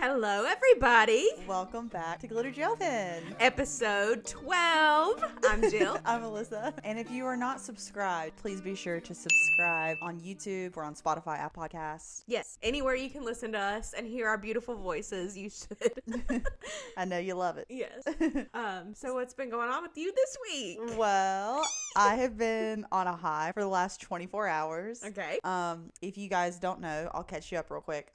Hello, everybody. Welcome back to Glitter Gel Pen. Episode 12. I'm Jill. I'm Alyssa. And if you are not subscribed, please be sure to subscribe on YouTube or on Spotify, Apple Podcasts. Yes, anywhere you can listen to us and hear our beautiful voices, you should. I know you love it. Yes. So what's been going on with you this week? Well, I have been on a high for the last 24 hours. Okay. If you guys don't know, I'll catch you up real quick.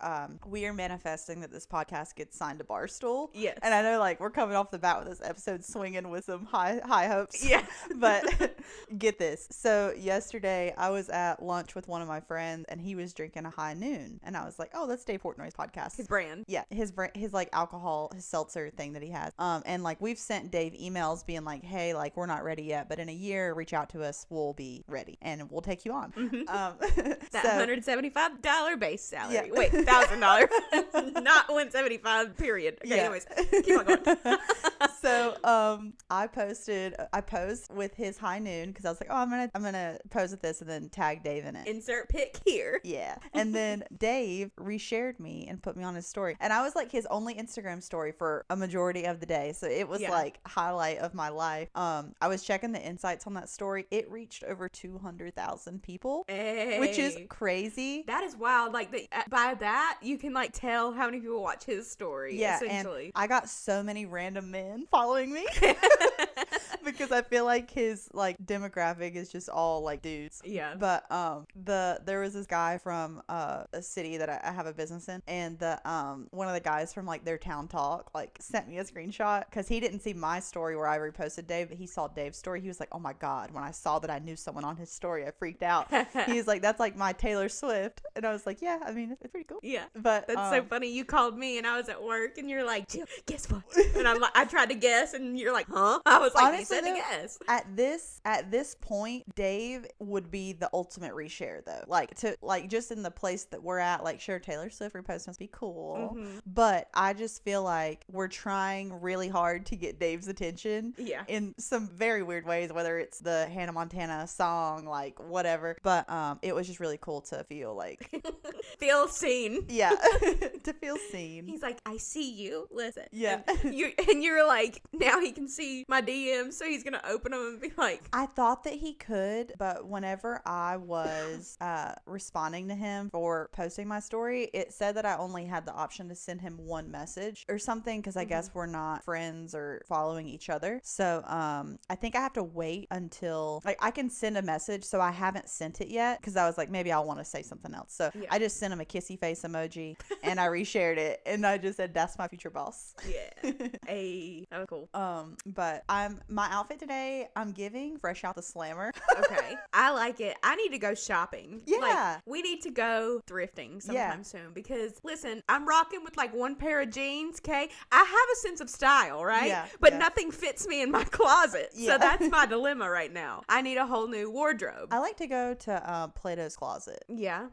We are manifesting that this podcast gets signed to Barstool. Yes. And I know, like, we're coming off the bat with this episode swinging with some high hopes. Yeah. But get this. So yesterday I was at lunch with one of my friends and he was drinking a High Noon. And I was like, oh, that's Dave Portnoy's podcast. His brand. Yeah. His like alcohol, his seltzer thing that he has. And like we've sent Dave emails being like, hey, like we're not ready yet, but in a year, reach out to us. We'll be ready and we'll take you on. Mm-hmm. That So, $175 base salary. Yeah. Wait, $1,000. Not $175, period. Okay, Yeah. anyways, keep on going. So I posed with his High Noon because I was like, oh, I'm gonna pose with this and then tag Dave in it. Insert pic here. Yeah. And then Dave reshared me and put me on his story. And I was like his only Instagram story for a majority of the day. So it was like highlight of my life. I was checking the insights on that story. It reached over 200,000 people, which is crazy. That is wild. Like by that, you can like tell how many people watch his story. Yeah. Essentially. And I got so many random men following me. Because I feel like his like demographic is just all like dudes. Yeah. But there was this guy from a city that I have a business in, and the one of the guys from like their town talk like sent me a screenshot because he didn't see my story where I reposted Dave, but he saw Dave's story. He was like, oh my god, when I saw that I knew someone on his story, I freaked out. He was like, that's like my Taylor Swift, and I was like, yeah, I mean it's pretty cool. Yeah. But that's so funny. You called me and I was at work and you're like, Jill, guess what? And I'm like, I tried to guess and you're like, huh? I was like, honestly, you said to guess. At this point, Dave would be the ultimate reshare though. Like to like just in the place that we're at, like sure, Taylor Swift repost must be cool. Mm-hmm. But I just feel like we're trying really hard to get Dave's attention. Yeah. In some very weird ways, whether it's the Hannah Montana song, like whatever. But it was just really cool to feel like feel seen. Yeah. To feel seen. He's like, I see you. Listen. Yeah. And you're like, now he can see my DMs, so he's gonna open them and be like, I thought that he could, but whenever I was responding to him for posting my story, it said that I only had the option to send him one message or something because I guess we're not friends or following each other. So I think I have to wait until like I can send a message, so I haven't sent it yet because I was like maybe I'll want to say something else. So I just sent him a kissy face emoji and I reshared it and I just said that's my future boss. Yeah. Hey, that was cool. But my outfit today, I'm giving fresh out the slammer. Okay. I like it. I need to go shopping. Yeah. Like, we need to go thrifting sometime soon because listen, I'm rocking with like one pair of jeans, okay? I have a sense of style, right? Yeah. But nothing fits me in my closet. Yeah. So that's my dilemma right now. I need a whole new wardrobe. I like to go to Plato's Closet. Yeah.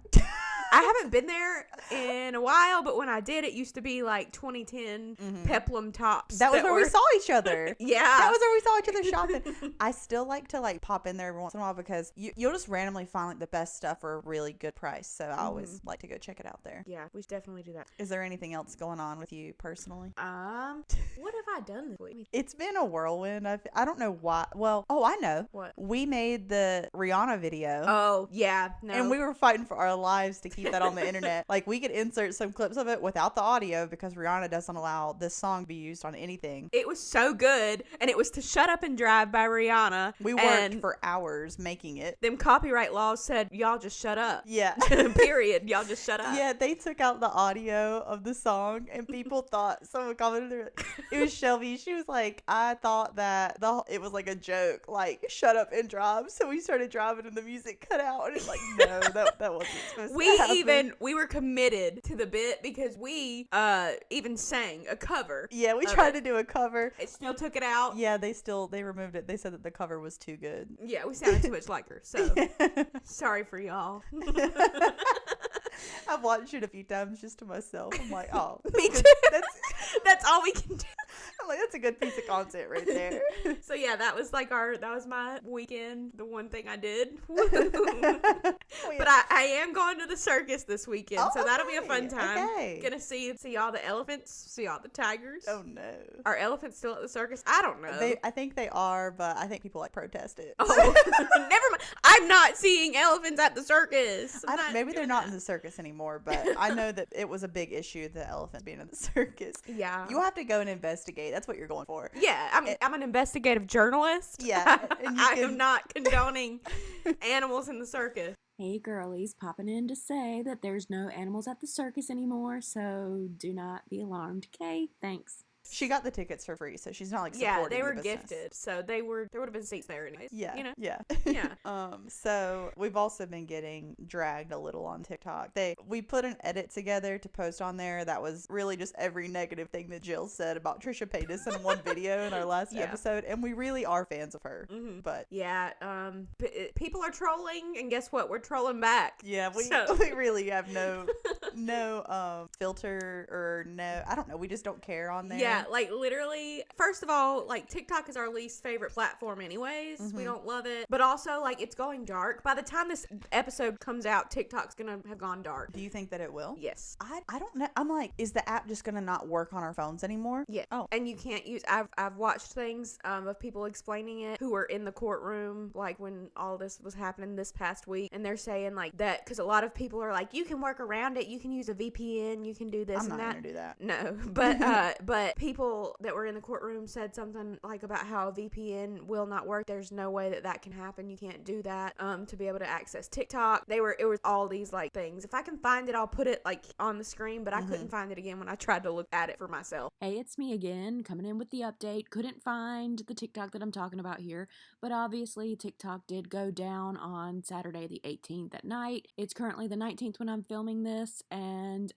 I haven't been there in a while, but when I did, it used to be like 2010 peplum tops. That was where we saw each other. Yeah. That was where we saw each other shopping. I still like to like pop in there every once in a while because you'll just randomly find like the best stuff for a really good price. So I always like to go check it out there. Yeah, we should definitely do that. Is there anything else going on with you personally? What have I done this week? It's been a whirlwind. I don't know why. Well, I know. What? We made the Rihanna video. Oh, yeah. No. And we were fighting for our lives to keep that on the internet. Like we could insert some clips of it without the audio because Rihanna doesn't allow this song to be used on anything. It was so good, and it was to Shut Up and Drive by Rihanna. We worked for hours making it. Them copyright laws said, y'all just shut up. Yeah. Period. Y'all just shut up. Yeah, they took out the audio of the song, and people thought, someone commented, it was Shelby. She was like, I thought that it was like a joke, like, shut up and drive. So we started driving, and the music cut out, and it's like, no, that wasn't supposed to happen. We were committed to the bit because we even sang a cover. Yeah, we tried to do a cover. It still took it out. Yeah, they removed it. They said that the cover was too good. Yeah, we sounded too much like her. So sorry for y'all. I've watched it a few times just to myself. I'm like, oh. Me too. That's all we can do. I'm like, that's a good piece of content right there. So yeah, that was my weekend. The one thing I did. But I am going to the circus this weekend, so that'll be a fun time. Okay. Gonna see all the elephants, see all the tigers. Oh no. Are elephants still at the circus? I don't know. I think they are, but I think people like protest it. Oh, never mind. I'm not seeing elephants at the circus. Maybe they're not in the circus anymore, but I know that it was a big issue, the elephants being in the circus. Yeah. You have to go and investigate. That's what you're going for. Yeah, I'm an investigative journalist. Yeah. I am not condoning animals in the circus. Hey girlies, popping in to say that there's no animals at the circus anymore, so do not be alarmed, okay? Thanks. She got the tickets for free, so she's not like supporting they were the business. gifted, so there would have been seats there anyways. Yeah, you know? yeah. So we've also been getting dragged a little on TikTok. We put an edit together to post on there that was really just every negative thing that Jill said about Trisha Paytas in one video in our last episode, and we really are fans of her. Mm-hmm. But yeah, people are trolling, and guess what? We're trolling back. Yeah, we really have no filter or no, I don't know. We just don't care on there. Yeah, like literally, first of all, like TikTok is our least favorite platform anyways. Mm-hmm. We don't love it. But also, like, it's going dark. By the time this episode comes out, TikTok's gonna have gone dark. Do you think that it will? Yes. I don't know. I'm like, is the app just gonna not work on our phones anymore? Yeah. Oh. And you can't use, I've watched things of people explaining it who were in the courtroom, like when all this was happening this past week, and they're saying like that, because a lot of people are like, you can work around it, you can use a VPN, you can do this and that. I'm not gonna do that. No, but people that were in the courtroom said something like about how a VPN will not work. There's no way that can happen. You can't do that to be able to access TikTok. It was all these like things. If I can find it, I'll put it like on the screen, but I couldn't find it again when I tried to look at it for myself. Hey, it's me again, coming in with the update. Couldn't find the TikTok that I'm talking about here, but obviously TikTok did go down on Saturday the 18th at night. It's currently the 19th when I'm filming this, and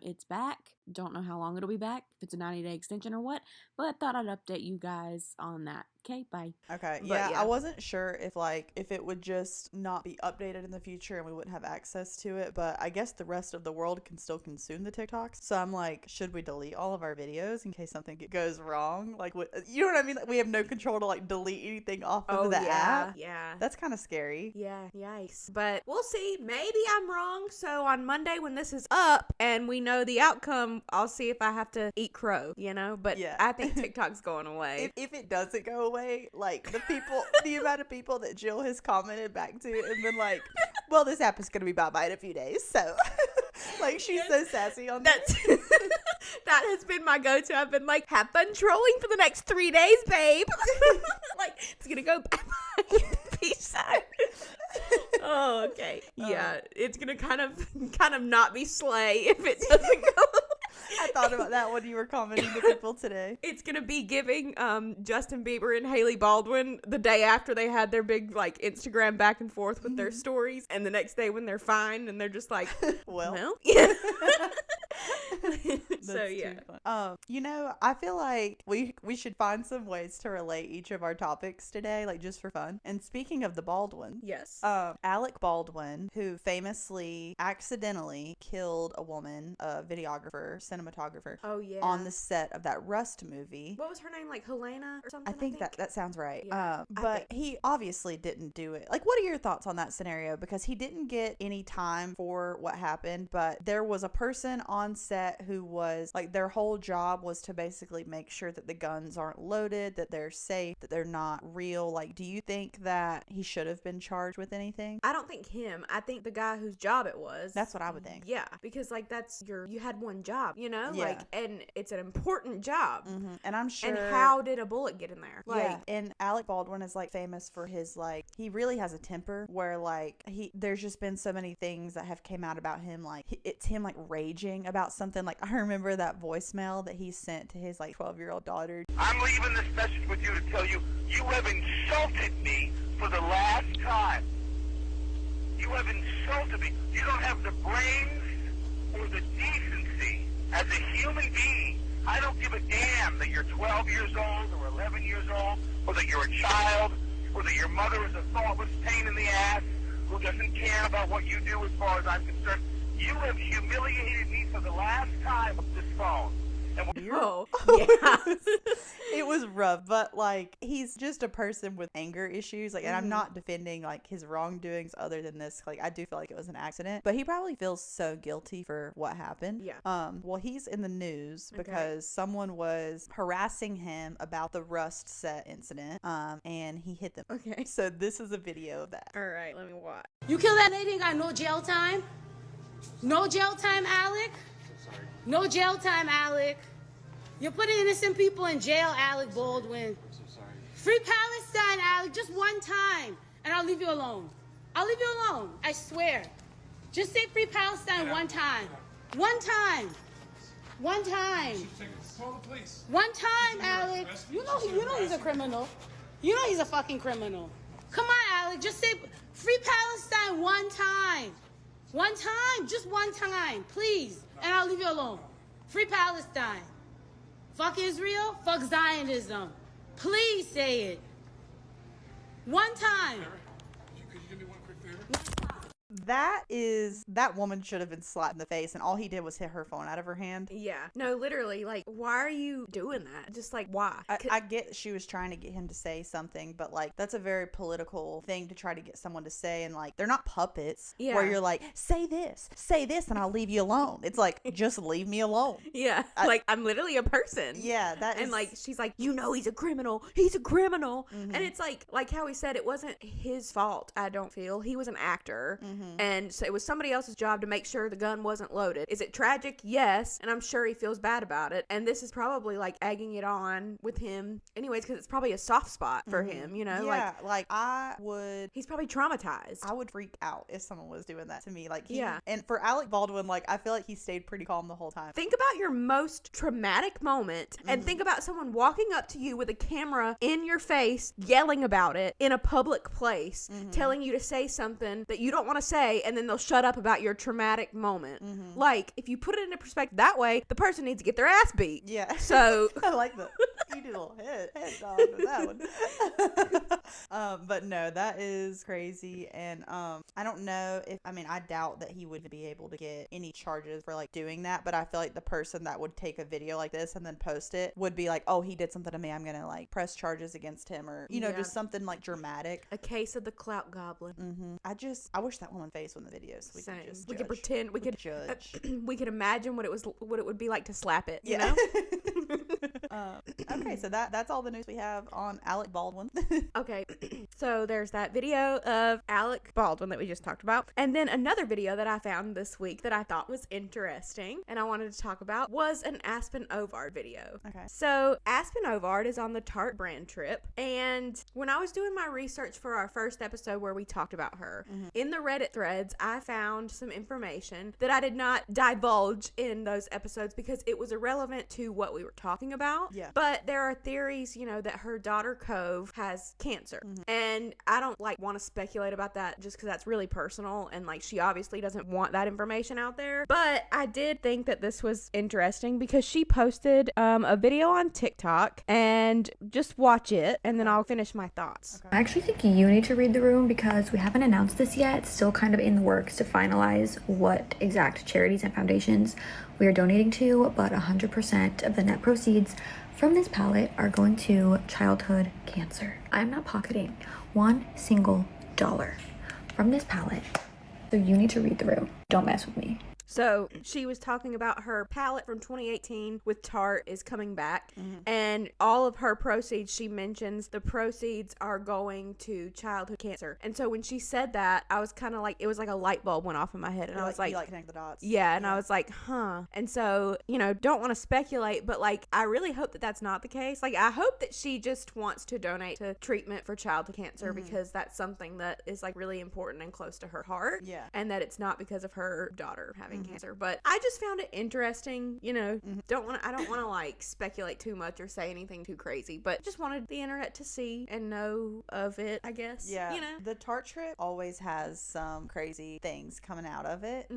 it's back. Don't know how long it'll be back, if it's a 90-day extension or what, but thought I'd update you guys on that. Okay, bye. Okay, yeah, I wasn't sure if it would just not be updated in the future and we wouldn't have access to it, but I guess the rest of the world can still consume the TikToks. So I'm like, should we delete all of our videos in case something goes wrong? Like, you know what I mean? Like, we have no control to like delete anything off of the app. Yeah. That's kind of scary. Yeah, yikes. But we'll see. Maybe I'm wrong. So on Monday when this is up and we know the outcome, I'll see if I have to eat crow, you know? But yeah. I think TikTok's going away. If it doesn't go away, like the amount of people that Jill has commented back to and been like, well, this app is going to be bye-bye in a few days. So like, she's so sassy on that. That has been my go-to. I've been like, have fun trolling for the next 3 days, babe. Like, it's going to go bye-bye. Peace out. Oh, okay. Yeah, it's going to kind of not be slay if it doesn't go. I thought about that when you were commenting to people today. It's going to be giving Justin Bieber and Haley Baldwin the day after they had their big like Instagram back and forth with their stories, and the next day when they're fine and they're just like, well? Yeah. So yeah. You know, I feel like we should find some ways to relate each of our topics today, like just for fun. And speaking of the Baldwin, yes, Alec Baldwin, who famously accidentally killed a woman, a videographer, cinematographer. Oh yeah. On the set of that Rust movie. What was her name? Like Helena or something? I think that sounds right. Yeah, but he obviously didn't do it. Like, what are your thoughts on that scenario? Because he didn't get any time for what happened, but there was a person on set who was like, their whole job was to basically make sure that the guns aren't loaded, that they're safe, that they're not real. Like, do you think that he should have been charged with anything? I don't think him. I think the guy whose job it was. That's what I would think. Yeah, because like you had one job, you know? Yeah. Like, and it's an important job. Mm-hmm. And I'm sure. And how did a bullet get in there? Like, yeah. And Alec Baldwin is like famous for his like, he really has a temper where like there's just been so many things that have came out about him, like it's him like raging about something. Like, I remember that voicemail that he sent to his like 12-year-old daughter. I'm leaving this message with you to tell you, you have insulted me for the last time. You have insulted me. You don't have the brains or the decency as a human being. I don't give a damn that you're 12 years old or 11 years old, or that you're a child, or that your mother is a thoughtless pain in the ass who doesn't care about what you do as far as I'm concerned. You have humiliated me for the last time with this phone. And year. Oh, yeah. It was rough, but like he's just a person with anger issues. Like, and I'm not defending like his wrongdoings other than this. Like, I do feel like it was an accident, but he probably feels so guilty for what happened. Yeah. Well, he's in the news because someone was harassing him about the rust set incident. And he hit them. Okay. So this is a video of that. All right, let me watch. You killed that lady and got no jail time? No jail time, Alec? No jail time, Alec. You're putting innocent people in jail, Alec Baldwin. I'm so sorry. Free Palestine, Alec, just one time, and I'll leave you alone. I'll leave you alone, I swear. Just say free Palestine one time. One time. One time. Call the police. One time, Alec. You know he's a criminal. You know he's a fucking criminal. Come on, Alec, just say free Palestine one time. One time, just one time, please. And I'll leave you alone. Free Palestine. Fuck Israel, fuck Zionism. Please say it. One time. Could you do me one quick favor? That woman should have been slapped in the face, and all he did was hit her phone out of her hand. Yeah. No, literally, like, why are you doing that? Just like, why? I get she was trying to get him to say something, but like that's a very political thing to try to get someone to say, and like they're not puppets where you're like, say this, and I'll leave you alone. It's like, just leave me alone. Yeah. Like, I'm literally a person. Yeah, that is. And like, she's like, you know, he's a criminal. He's a criminal. And it's like how he said, it wasn't his fault, I don't feel. He was an actor. And so it was somebody else's job to make sure the gun wasn't loaded. Is it tragic? Yes. And I'm sure he feels bad about it. And this is probably like egging it on with him anyways, because it's probably a soft spot for him, you know? Yeah, like I would. He's probably traumatized. I would freak out if someone was doing that to me. Like, yeah. And for Alec Baldwin, like, I feel like he stayed pretty calm the whole time. Think about your most traumatic moment and think about someone walking up to you with a camera in your face, yelling about it in a public place, telling you to say something that you don't want to say, and then they'll shut up about your traumatic moment. Like, if you put it into perspective that way, the person needs to get their ass beat. Yeah. So I like that. You did a little head dog with that one. But no, that is crazy. And I don't know if, I doubt that he would be able to get any charges for like doing that, but I feel like the person that would take a video like this and then post it would be like, oh, he did something to me, I'm gonna like press charges against him, or you know, just something like dramatic. a case of the clout goblin. I wish that woman face on the videos. So Same. could just We could judge. pretend we could judge. we could imagine what it would be like to slap it. You Yeah. know. Okay, so that's all the news we have on Alec Baldwin. Okay, so there's that video of Alec Baldwin that we just talked about. And then another video that I found this week that I thought was interesting and I wanted to talk about was an Aspyn Ovard video. Okay. So Aspyn Ovard is on the Tarte brand trip. And when I was doing my research for our first episode where we talked about her, in the Reddit threads, I found some information that I did not divulge in those episodes because it was irrelevant to what we were talking about. Yeah. But there are theories, you know, that her daughter Cove has cancer. And I don't like want to speculate about that just because that's really personal and like she obviously doesn't want that information out there. But I did think that this was interesting because she posted a video on TikTok, and just watch it and then I'll finish my thoughts. I actually think you need to read the room because we haven't announced this yet. It's still kind of in the works to finalize what exact charities and foundations we are donating to, but 100% of the net proceeds from this palette are going to childhood cancer. I'm not pocketing $1 single from this palette, so you need to read the room. Don't mess with me. So she was talking about her palette from 2018 with Tarte is coming back, and all of her proceeds, she mentions the proceeds are going to childhood cancer. And so when she said that, I was kind of like, it was like a light bulb went off in my head, and I was like, you like connect the dots. yeah, and I was like, huh. And so, you know, don't want to speculate, but like, I really hope that that's not the case. Like, I hope that she just wants to donate to treatment for childhood cancer because that's something that is like really important and close to her heart. Yeah. And that it's not because of her daughter having cancer. But I just found it interesting, you know, I don't want to like speculate too much or say anything too crazy, but just wanted the internet to see and know of it, I guess. Yeah. You know? The Tarte trip always has some crazy things coming out of it.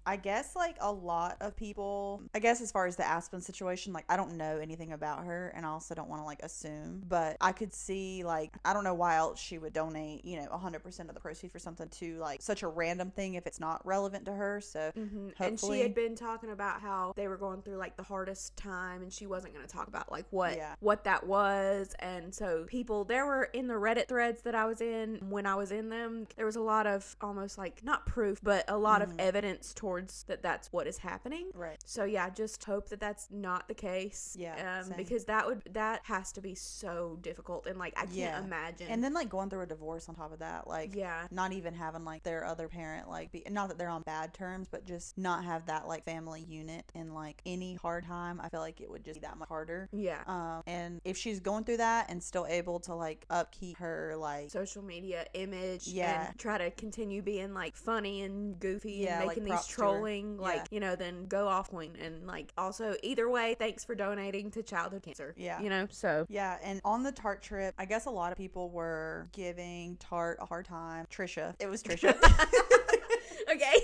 I guess like a lot of people, I guess as far as the Aspyn situation, like I don't know anything about her and I also don't want to like assume, but I could see like, I don't know why else she would donate, you know, 100% of the proceeds for something to like such a random thing if it's not relevant to her. So and hopefully. she had been talking about how they were going through like the hardest time, and she wasn't going to talk about like what that was. And so there were in the Reddit threads that I was in, when I was in them, there was a lot of almost like not proof, but a lot of evidence towards that's what is happening. Right. So yeah, just hope that that's not the case. Yeah. Because that has to be so difficult, and like I can't imagine. And then like going through a divorce on top of that, like not even having like their other parent like be, not that they're on bad terms, but just not have that like family unit in like any hard time. I feel like it would just be that much harder. Yeah. And if she's going through that and still able to like upkeep her like social media image and try to continue being like funny and goofy and making like, these trolling like then go off point. And like also either way, thanks for donating to childhood cancer. So and on the Tarte trip, I guess a lot of people were giving Tarte a hard time. It was Trisha. Okay.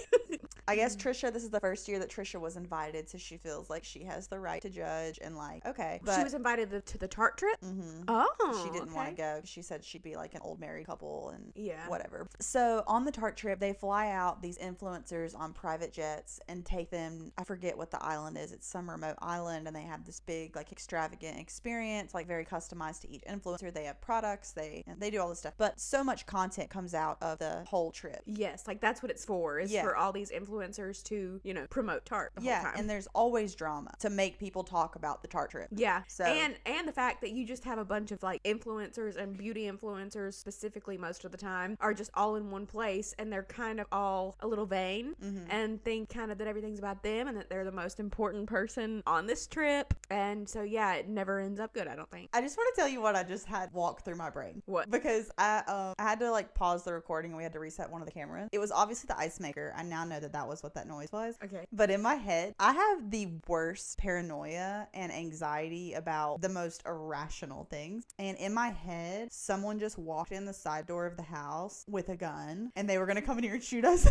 I guess Trisha, this is the first year that Trisha was invited, so she feels like she has the right to judge and like, okay. But she was invited to the Tarte trip? Mm-hmm. Oh, she didn't want to go. She said she'd be like an old married couple and whatever. So on the Tarte trip, they fly out these influencers on private jets and take them, I forget what the island is. It's some remote island, and they have this big like extravagant experience, like very customized to each influencer. They have products, they do all this stuff. But so much content comes out of the whole trip. Yes, like that's what it's for, is for all these influencers to, promote Tarte the whole time. And there's always drama to make people talk about the Tarte trip. Yeah. So and the fact that you just have a bunch of like influencers and beauty influencers specifically most of the time are just all in one place, and they're kind of all a little vain and think kind of that everything's about them and that they're the most important person on this trip. And so it never ends up good, I don't think. I just want to tell you what I just had walk through my brain. What? Because I had to like pause the recording and we had to reset one of the cameras. It was obviously the ice maker. I now know that was what that noise was. Okay. But in my head, I have the worst paranoia and anxiety about the most irrational things. And in my head, someone just walked in the side door of the house with a gun and they were going to come in here and shoot us.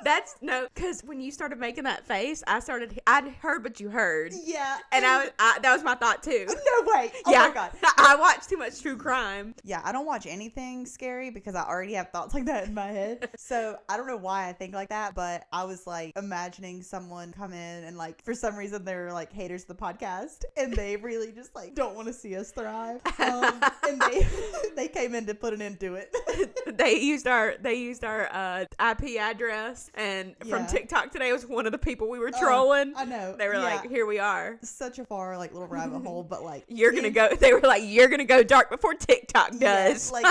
That's no, because when you started making that face, I'd heard what you heard. Yeah. And that was my thought too. No way. Oh my God. I watch too much true crime. Yeah, I don't watch anything scary because I already have thoughts like that in my head. So I don't know why I think like that, but I was like imagining someone come in and like for some reason they're like haters of the podcast and they really just like don't want to see us thrive. And they came in to put an end to it. They used our IP address, and from TikTok today was one of the people we were trolling. I know. They were like, here we are. Such a far like little rabbit hole, but like you're gonna go. They were like, you're gonna go dark before TikTok does. Like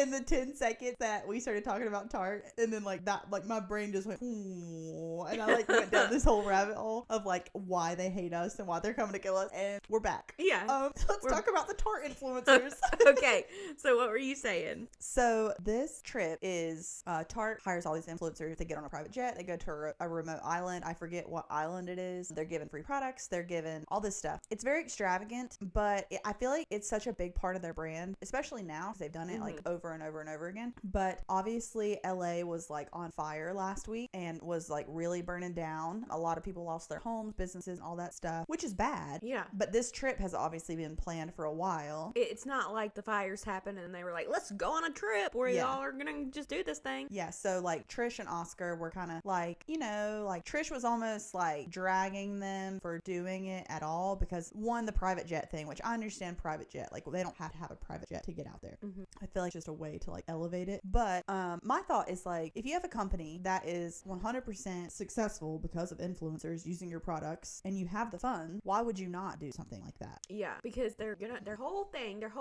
in the 10 seconds that we started talking about Tarte, and then like that, like my brain just went, and I like went down this whole rabbit hole of like why they hate us and why they're coming to kill us, and we're back. Yeah. Let's talk about the Tarte influencers. Okay. So what were you saying? So this trip is Tarte hires all these influencers. They get on a private jet. They go to a remote island. I forget what island it is. They're given free products. They're given all this stuff. It's very extravagant, but I feel like it's such a big part of their brand, especially now because they've done it like over and over and over again. But obviously LA was like on fire last week and was like really burning down. A lot of people lost their homes, businesses, all that stuff, which is bad. Yeah. But this trip has obviously been planned for a while. It's not like the fires happened and they were like, let's go on a trip where y'all are gonna just do this thing. Yeah, so like Trish and Oscar were kind of like, like Trish was almost like dragging them for doing it at all because one, the private jet thing, which I understand private jet, like they don't have to have a private jet to get out there. I feel like it's just a way to like elevate it. But my thought is like, if you have a company that is 100% successful because of influencers using your products and you have the funds, why would you not do something like that? Yeah, because their whole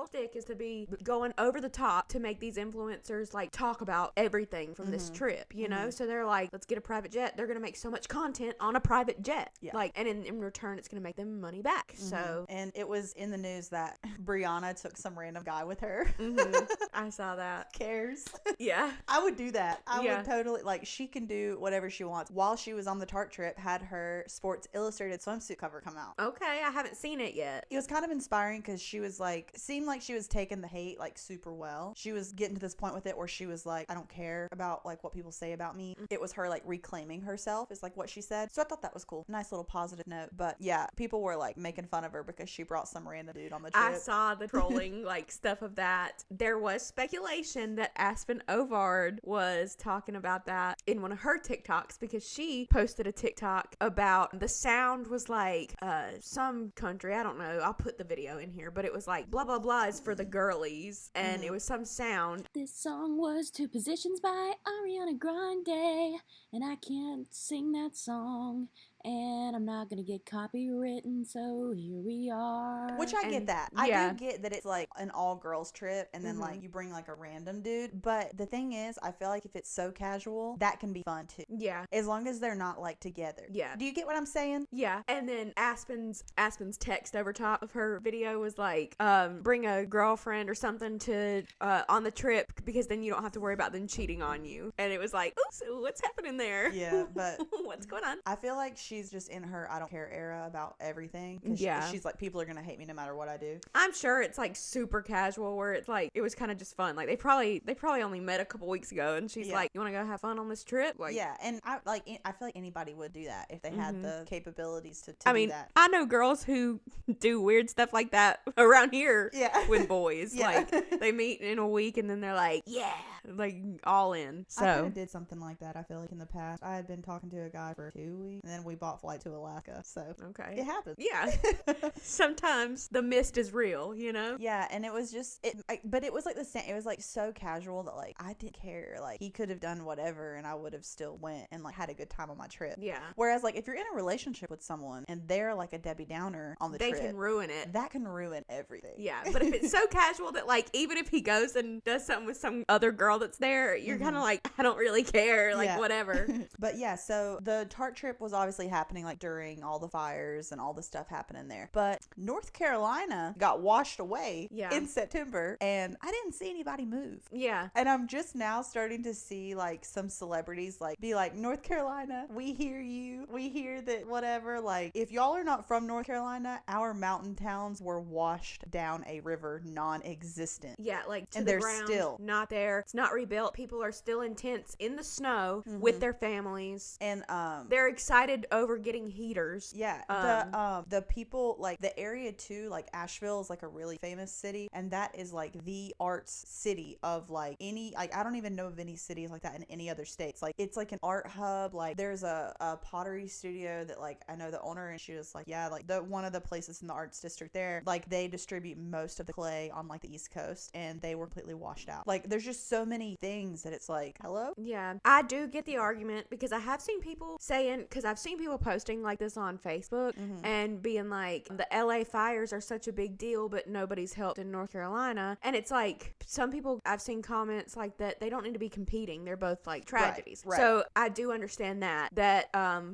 stick is to be going over the top to make these influencers like talk about everything from this trip, you know? So they're like, let's get a private jet. They're gonna make so much content on a private jet. Yeah. Like, and in return it's gonna make them money back. So and it was in the news that Brianna took some random guy with her. I saw that. Cares. Yeah. I would do that. I would totally, like, she can do whatever she wants. While she was on the Tarte trip, had her Sports Illustrated swimsuit cover come out. Okay, I haven't seen it yet. It was kind of inspiring because she was like, seemed like she was taking the hate like super well. She was getting to this point with it where she was like, I don't care about like what people say about about me. It was her like reclaiming herself is like what she said. So I thought that was cool. Nice little positive note. But yeah, people were like making fun of her because she brought some random dude on the trip. I saw the trolling like stuff of that. There was speculation that Aspyn Ovard was talking about that in one of her TikToks because she posted a TikTok about the sound was like some country, I don't know, I'll put the video in here, but it was like blah blah blah is for the girlies, and it was some sound. This song was Two Positions by Ariana Grande, and I can't sing that song, and I'm not gonna get copywritten, so here we are. Which I get that. yeah. I do get that it's like an all girls trip and then like you bring like a random dude. But the thing is, I feel like if it's so casual, that can be fun too. Yeah. As long as they're not like together. Yeah. Do you get what I'm saying? Yeah. And then Aspyn's text over top of her video was like, bring a girlfriend or something to on the trip because then you don't have to worry about them cheating on you. And it was like, oops, what's happening there? Yeah, but what's going on? I feel like she's just in her I don't care era about everything. Yeah. She's like, people are gonna hate me no matter what I do. I'm sure it's like super casual where it's like it was kind of just fun. Like they probably only met a couple weeks ago, and she's like, "You want to go have fun on this trip?" Like, yeah, and I feel like anybody would do that if they had the capabilities to I do mean, that. I know girls who do weird stuff like that around here. Yeah. With boys, Yeah. like they meet in a week and then they're like, "Yeah," like all in. So I kind of did something like that. I feel like in the past, I had been talking to a guy for 2 weeks, and then we bought flight to Alaska. So okay, it happened. Yeah. Sometimes the mist is real, you know. Yeah, and it was just but it was like the same. It was like so casual that like I didn't care. Like he could have done whatever, and I would have still went and like had a good time on my trip. Yeah. Whereas like if you're in a relationship with someone and they're like a Debbie Downer on the They trip, can ruin it. that can ruin everything. Yeah, but if it's so casual that like even if he goes and does something with some other girl that's there, you're kind of like, I don't really care, like whatever. But yeah, so the Tarte trip was obviously happening like during all the fires and all the stuff happening there. But North Carolina got washed away in September, and I didn't see anybody move. Yeah. And I'm just now starting to see like some celebrities like be like, North Carolina, we hear you. We hear that whatever. Like if y'all are not from North Carolina, our mountain towns were washed down a river non-existent. Yeah, like to and the they're ground, still not there. It's not rebuilt. People are still in tents in the snow with their families. And they're excited over getting heaters. Yeah. The people like the area too, like Asheville is like a really famous city, and that is like the arts city of like any, like I don't even know of any cities like that in any other states. Like it's like an art hub. Like there's a pottery studio that like I know the owner, and she was like, yeah, like the one of the places in the arts district there, like they distribute most of the clay on like the East Coast, and they were completely washed out. Like there's just so many things that it's like, hello. Yeah, I do get the argument because I have seen people saying, because I've seen people posting like this on Facebook and being like, the LA fires are such a big deal, but nobody's helped in North Carolina. And it's like, some people, I've seen comments like that they don't need to be competing. They're both like tragedies. Right. So I do understand that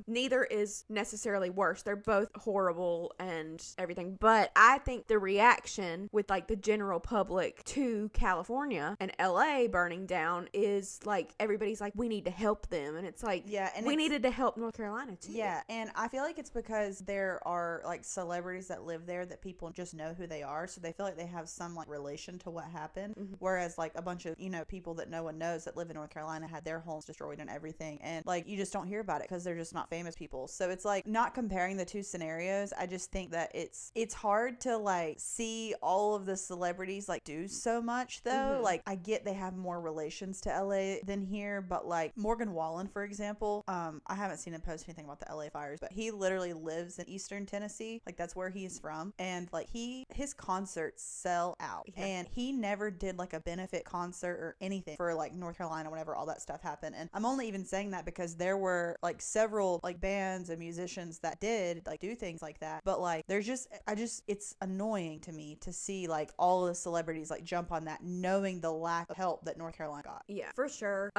neither is necessarily worse. They're both horrible and everything. But I think the reaction with like the general public to California and LA burning down is like, everybody's like, we need to help them. And it's like, yeah, and we needed to help North Carolina too. Yeah, and I feel like it's because there are like celebrities that live there that people just know who they are, so they feel like they have some like relation to what happened. Whereas like a bunch of, you know, people that no one knows that live in North Carolina had their homes destroyed and everything, and like you just don't hear about it because they're just not famous people. So it's like not comparing the two scenarios. I just think that it's hard to like see all of the celebrities like do so much though. Like I get they have more relations to LA than here, but like Morgan Wallen, for example, I haven't seen him post anything about the LA fires, but he literally lives in Eastern Tennessee. Like that's where he's from, and like his concerts sell out, and he never did like a benefit concert or anything for like North Carolina whenever all that stuff happened. And I'm only even saying that because there were like several like bands and musicians that did like do things like that, but like there's just it's annoying to me to see like all the celebrities like jump on that knowing the lack of help that North Carolina got. Yeah, for sure.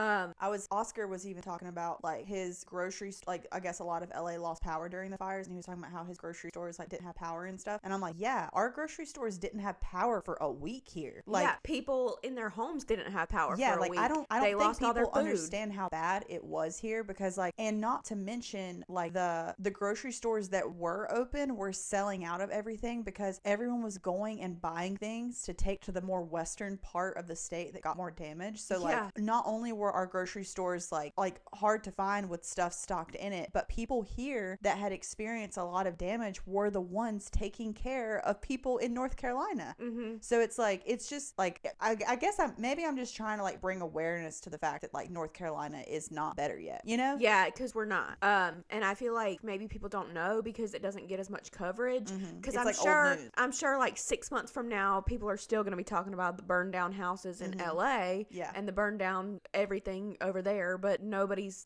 Oscar was even talking about like his grocery, like I guess a lot lot of LA lost power during the fires, and he was talking about how his grocery stores like didn't have power and stuff. And I'm like, yeah, our grocery stores didn't have power for a week here. Like, yeah, people in their homes didn't have power for a like week. I don't They think lost all their people food. understand how bad it was here, because like, and not to mention like the grocery stores that were open were selling out of everything because everyone was going and buying things to take to the more western part of the state that got more damage. So like, not only were our grocery stores like hard to find with stuff stocked in it, but people here that had experienced a lot of damage were the ones taking care of people in North Carolina. So it's like, it's just like, I guess I'm just trying to like bring awareness to the fact that like North Carolina is not better yet, you know? Yeah, because we're not. And I feel like maybe people don't know because it doesn't get as much coverage. Because It's like old news. I'm sure like 6 months from now, people are still going to be talking about the burned down houses in LA and the burned down everything over there, but nobody's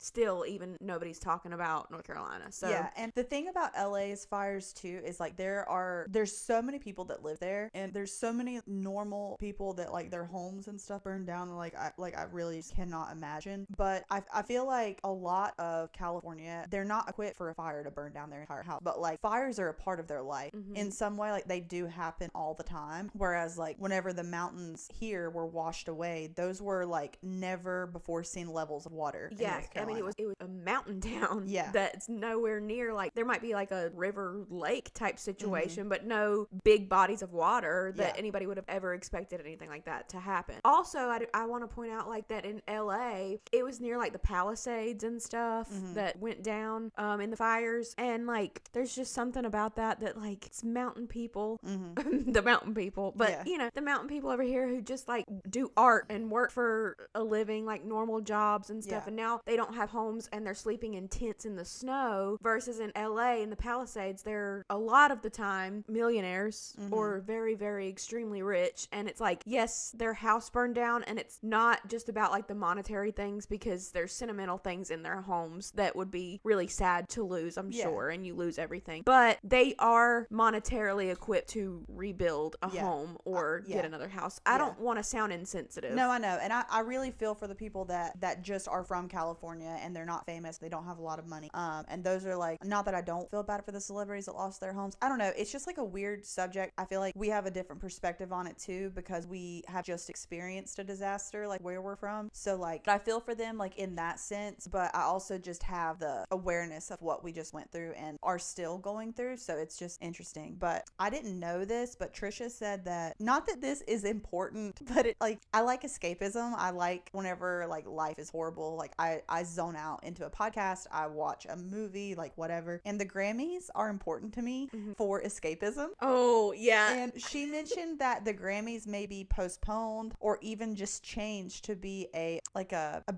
talking about North Carolina. So yeah, and the thing about LA's fires too is like there's so many people that live there, and there's so many normal people that like their homes and stuff burned down, and I really cannot imagine. But I feel like a lot of California, they're not equipped for a fire to burn down their entire house, but like fires are a part of their life in some way. Like they do happen all the time, whereas like whenever the mountains here were washed away, those were like never before seen levels of water in North I mean, Carolina. it was a mountain town Yeah. that's nowhere near, like there might be like a river lake type situation, but no big bodies of water that anybody would have ever expected anything like that to happen. Also, I want to point out like that in LA, it was near like the Palisades and stuff that went down in the fires, and like there's just something about that like it's mountain people, the mountain people, but you know, the mountain people over here who just like do art and work for a living, like normal jobs and stuff, and now they don't have homes and they're sleeping in tents in the snow, versus in LA in the Palisades, they're a lot of the time millionaires or very, very extremely rich, and it's like, yes, their house burned down, and it's not just about like the monetary things, because there's sentimental things in their homes that would be really sad to lose, I'm sure, and you lose everything, but they are monetarily equipped to rebuild a home or get another house. I don't want to sound insensitive. No, I know, and I really feel for the people that just are from California and they're not famous, they don't have a lot of money, and those are like, not that I don't feel bad for the celebrities that lost their homes, I don't know, it's just like a weird subject. I feel like we have a different perspective on it too, because we have just experienced a disaster like where we're from, so like I feel for them like in that sense, but I also just have the awareness of what we just went through and are still going through, so it's just interesting. But I didn't know this, but Trisha said that, not that this is important, but it like, I like escapism. I like whenever like life is horrible, like I zone out into a podcast, I watch a movie, like whatever, and the Grammys are important to me for escapism. Oh yeah. And she mentioned that the Grammys may be postponed or even just changed to be a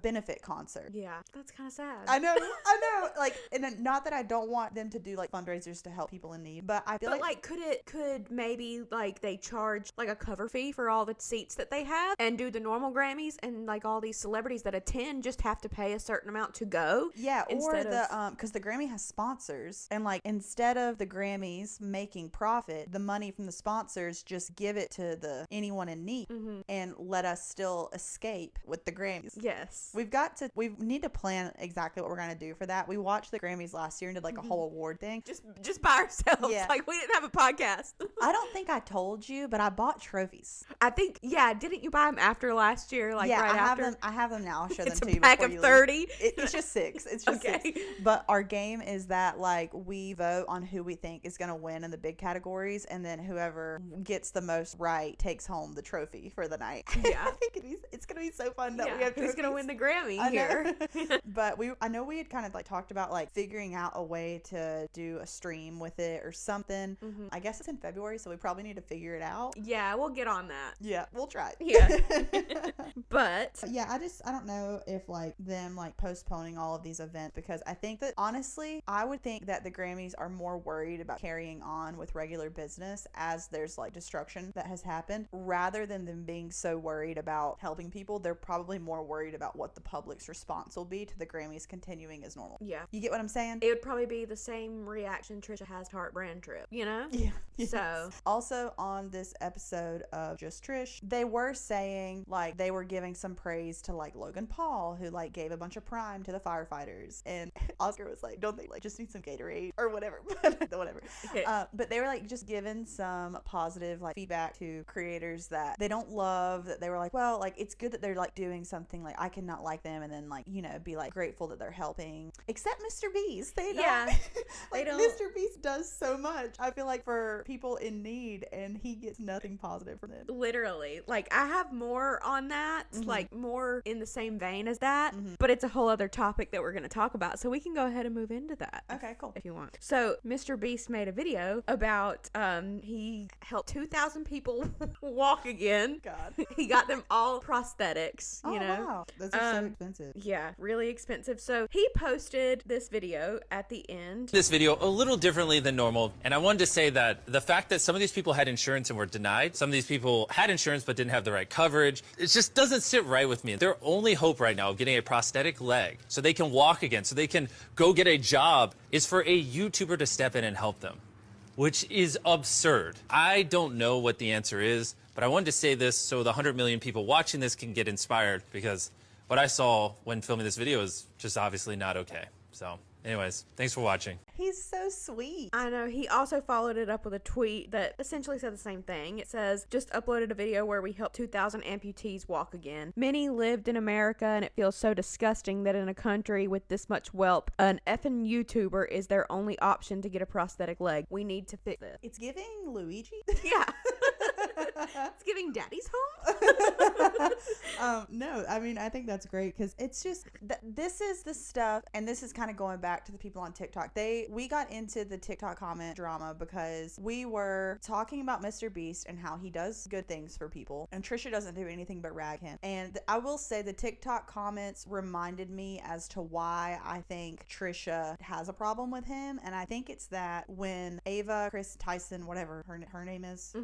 benefit concert. Yeah, that's kind of sad. I know. Like, and then, not that I don't want them to do like fundraisers to help people in need, but I feel like could maybe like they charge like a cover fee for all the seats that they have and do the normal Grammys, and like all these celebrities that attend just have to pay a certain amount to go. Yeah, or because the Grammy has sponsors, and like instead of the Grammys making profit, the money from the sponsors just give it to anyone in need and let us still escape with the Grammys. Yes. We need to plan exactly what we're going to do for that. We watched the Grammys last year and did like a whole award thing. Just by ourselves. Yeah. Like we didn't have a podcast. I don't think I told you, but I bought trophies. I think, didn't you buy them after last year? Like right after? I have them now. I'll show It's them a to you pack before of you 30. leave. It's just 6. It's just Okay. 6. But our game is that like we vote on who we think is going to win in the big categories, and then whoever gets the most right takes home the trophy for the night. Yeah. I think it's going to be so fun that we have who's gonna trophies. win the Grammy I here? know. But I know we had kind of like talked about like figuring out a way to do a stream with it or something. I guess it's in February, so we probably need to figure it out. Yeah, we'll get on that. Yeah, we'll try. Yeah. But yeah, I don't know if like them like postponing all of these events, because I think that honestly, I would think that the Grammys are more worried about carrying on with regular business as there's like destruction that has happened, rather than them being so worried about helping people. They're probably more worried about what the public's response will be to the Grammys continuing as normal. yeah, You get what I'm saying? it would probably be the same reaction Trisha has to Heart Brand Trip, you know? Yeah. So Also on this episode of Just Trish, they were saying like they were giving some praise to like Logan Paul, who like gave a bunch of prime to the firefighters, and Oscar was like, don't they like just need some Gatorade or whatever? But whatever. But they were like just giving some positive like feedback to creators that they don't love, that they were like, well, like it's good that they're like doing something, like I cannot like them and then like, you know, be like grateful that they're helping, except Mr. Beast. They don't. Yeah, Like they don't. Mr. Beast does so much, I feel like, for people in need, and he gets nothing positive from them. Literally, like I have more on that, like more in the same vein as that, Mm-hmm. but it's a whole other topic that we're going to talk about, so we can go ahead and move into that. Okay, cool. If you want. So Mr. Beast made a video about he helped 2,000 people walk again. God. He got them all prosthetics, you know. Wow, those are so expensive. Yeah, really expensive. So he posted this video at the end. This video a little differently than normal, and I wanted to say that the fact that some of these people had insurance and were denied, some of these people had insurance but didn't have the right coverage, it just doesn't sit right with me. Their only hope right now of getting a prosthetic leg so they can walk again, so they can go get a job, is for a YouTuber to step in and help them, which is absurd. I don't know what the answer is, but I wanted to say this so the 100 million people watching this can get inspired, because what I saw when filming this video is just obviously not okay. So anyways, thanks for watching. He's so sweet. I know. He also followed it up with a tweet that essentially said the same thing. It says, just uploaded a video where we helped 2,000 amputees walk again. Many lived in America, and it feels so disgusting that in a country with this much wealth, an effing YouTuber is their only option to get a prosthetic leg. We need to fix this. It's giving Luigi. Yeah. It's giving daddy's home. No, I mean, I think that's great, because it's just this is the stuff, and this is kind of going back to the people on TikTok. We got into the TikTok comment drama because we were talking about Mr. Beast and how he does good things for people, and Trisha doesn't do anything but rag him. And I will say the TikTok comments reminded me as to why I think Trisha has a problem with him, and I think it's that when Ava, Chris, Tyson, whatever her name is,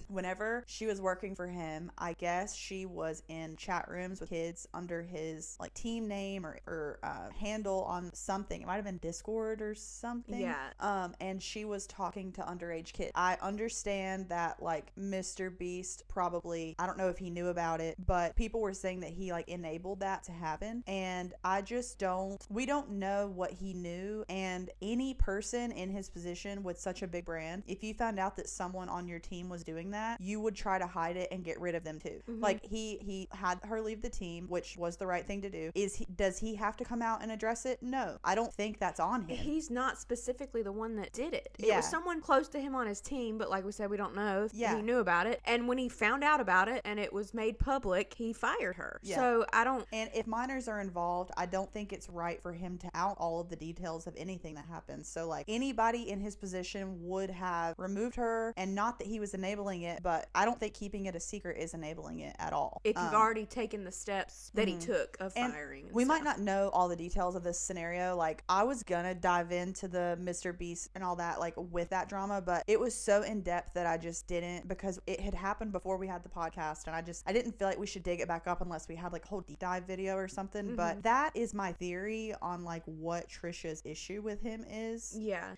whenever she was working for him, I guess she was in chat rooms with kids under his like team name or handle on something. It might have been Discord or something. Yeah. And she was talking to underage kids. I understand that like Mr. Beast probably, I don't know if he knew about it, but people were saying that he like enabled that to happen. And I just we don't know what he knew. And any person in his position with such a big brand, if you found out that someone on your team was doing that, you would try to hide it and get rid of them too. Like he had her leave the team, which was the right thing to do. Does he have to come out and address it? No, I don't think that's on him. He's not specifically the one that did it. It was someone close to him on his team, but like we said, we don't know if he knew about it. And when he found out about it and it was made public, he fired her. So I don't. And if minors are involved, I don't think it's right for him to out all of the details of anything that happens. So like anybody in his position would have removed her, and not that he was enabling it, but I don't think keeping it a secret is enabling it at all. If you've already taken the steps that he took of firing. We might not know all the details of this scenario. Like I was gonna dive into the Mr. Beast and all that, like with that drama, but it was so in depth that I just didn't, because it had happened before we had the podcast, and I didn't feel like we should dig it back up unless we had like a whole deep dive video or something. But that is my theory on like what Trisha's issue with him is. Yeah.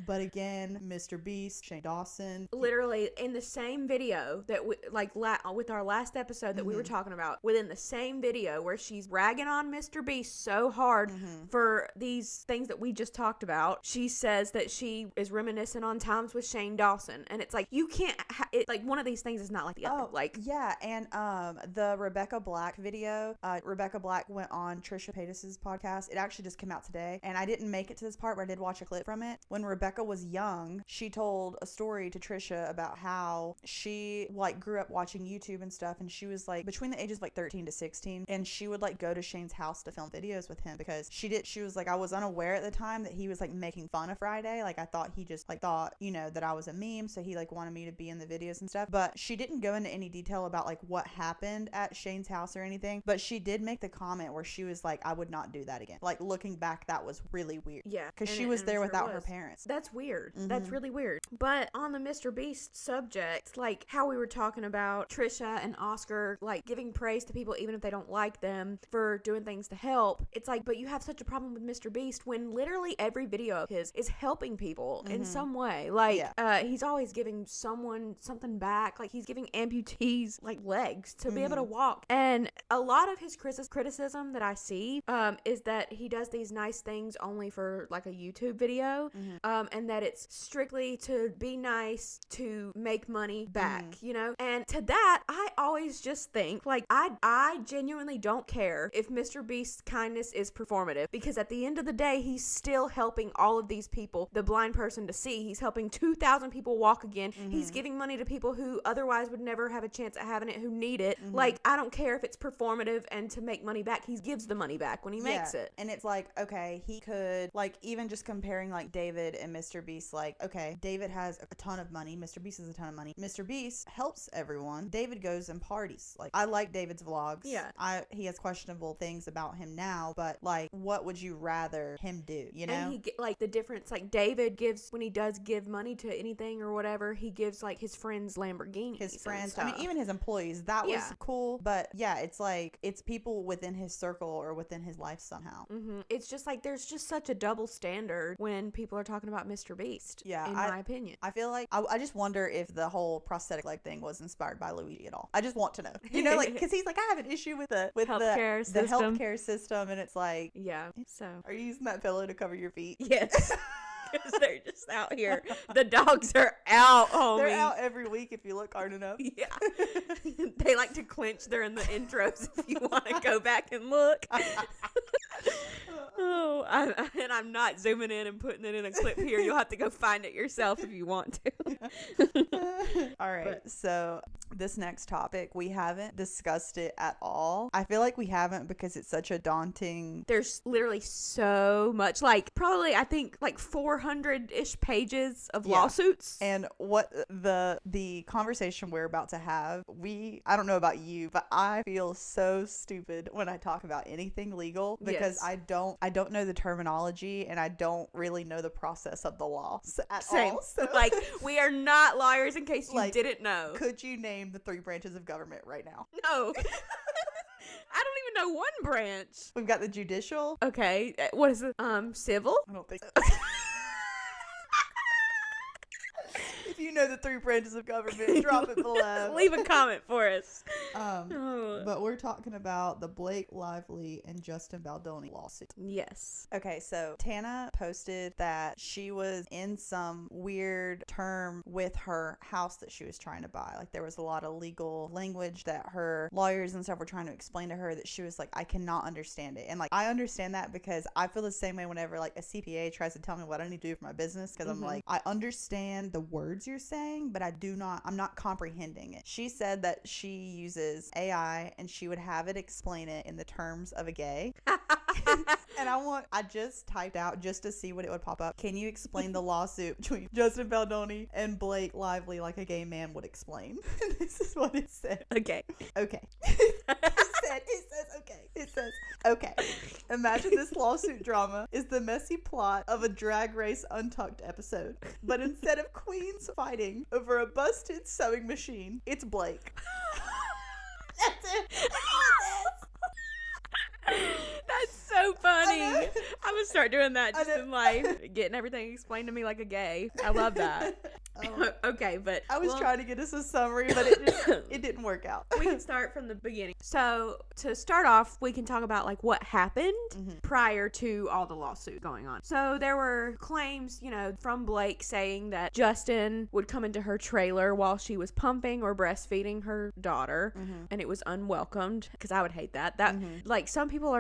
But again, Mr. Beast, Shane Dawson, literally in the same video that we, with our last episode that we were talking about, within the same video where she's ragging on Mr. Beast so hard for these things that we just talked about, she says that she is reminiscent on times with Shane Dawson, and it's like you can't like one of these things is not like the other. Like and the Rebecca Black video, Rebecca Black went on Trisha Paytas's podcast. It actually just came out today, and I didn't make it to this part, but I did watch a clip from it. When Rebecca was young, she told a story to Trisha about how she like grew up watching YouTube and stuff, and she was like between the ages of like 13 to 16, and she would like go to Shane's house to film videos with him, because she was like, I was unaware at the time that he was like making fun of Friday. Like I thought he just like thought, you know, that I was a meme, so he like wanted me to be in the videos and stuff. But she didn't go into any detail about like what happened at Shane's house or anything, but she did make the comment where she was like, I would not do that again. Like looking back, that was really weird. Yeah, because she was there without her parents. That's weird. That's really weird. But on the Mr. Beast subject, it's like how we were talking about Trisha and Oscar, like giving praise to people even if they don't like them for doing things to help. It's like, but you have such a problem with Mr. Beast when literally every video of his is helping people in some way. Like, he's always giving someone something back. Like, he's giving amputees like legs to be able to walk. And a lot of his criticism that I see is that he does these nice things only for like a YouTube video, and that it's strictly to be nice to make money back, you know? And to that, I always just think, like, I genuinely don't care if Mr. Beast's kindness is performative, because at the end of the day, he's still helping all of these people, the blind person to see. He's helping 2,000 people walk again. He's giving money to people who otherwise would never have a chance at having it, who need it. Like, I don't care if it's performative and to make money back. He gives the money back when he makes it. And it's like, okay, he could, like, even just comparing like David and Mr. Beast, like, okay, David has a ton of money, Mr. Beast has a ton of money. Mr. Beast helps everyone. David goes and parties. Like, I like David's vlogs. Yeah. He has questionable things about him now, but like, what would you rather him do, you know? And he like the difference, like David gives, when he does give money to anything or whatever, he gives like his friends Lamborghinis. His friends, I mean, even his employees, that was cool. But yeah, it's like, it's people within his circle or within his life somehow. It's just like, there's just such a double standard when people are talking about Mr. Beast. Yeah, in my opinion. I feel like, I just wonder if the whole prosthetic leg thing was inspired by Luigi at all. I just want to know, you know, like, because he's like, I have an issue with the healthcare system, and it's like, so are you using that pillow to cover your feet? Yes. Because they're just out here. The dogs are out, homie. They're out every week if you look hard enough. Yeah. They like to clench. They're in the intros if you want to go back and look. And I'm not zooming in and putting it in a clip here. You'll have to go find it yourself if you want to. All right. So this next topic, we haven't discussed it at all. I feel like we haven't because it's such a daunting. There's literally so much, like probably I think like 400-ish pages of lawsuits. And what the conversation we're about to have, I don't know about you, but I feel so stupid when I talk about anything legal because I don't know the terminology and I don't really know the process of the law at all. So, like, we are not lawyers, in case you didn't know. Could you name the 3 branches of government right now? No. I don't even know one branch. We've got the judicial. Okay. What is it? Civil? I don't think so. If you know the 3 branches of government, drop it below. Leave a comment for us. But we're talking about the Blake Lively and Justin Baldoni lawsuit. Yes. Okay, so Tana posted that she was in some weird term with her house that she was trying to buy. Like, there was a lot of legal language that her lawyers and stuff were trying to explain to her that she was like, I cannot understand it. And like, I understand that because I feel the same way whenever like a CPA tries to tell me what I need to do for my business, because I'm like, I understand the words you're saying, but I'm not comprehending it. She said that she uses AI and she would have it explain it in the terms of a gay. And I just typed out just to see what it would pop up. Can you explain the lawsuit between Justin Baldoni and Blake Lively like a gay man would explain? This is what it said. Okay. It says, okay. Imagine this lawsuit drama is the messy plot of a Drag Race Untucked episode. But instead of queens fighting over a busted sewing machine, it's Blake. That's it. That's so funny. I'm gonna start doing that just in life, getting everything explained to me like a gay. I love that. Okay, but I was trying to get us a summary, but it didn't work out. We can start from the beginning. So to start off, we can talk about like what happened prior to all the lawsuit going on. So there were claims, from Blake saying that Justin would come into her trailer while she was pumping or breastfeeding her daughter, and it was unwelcomed, because I would hate that. Like, some people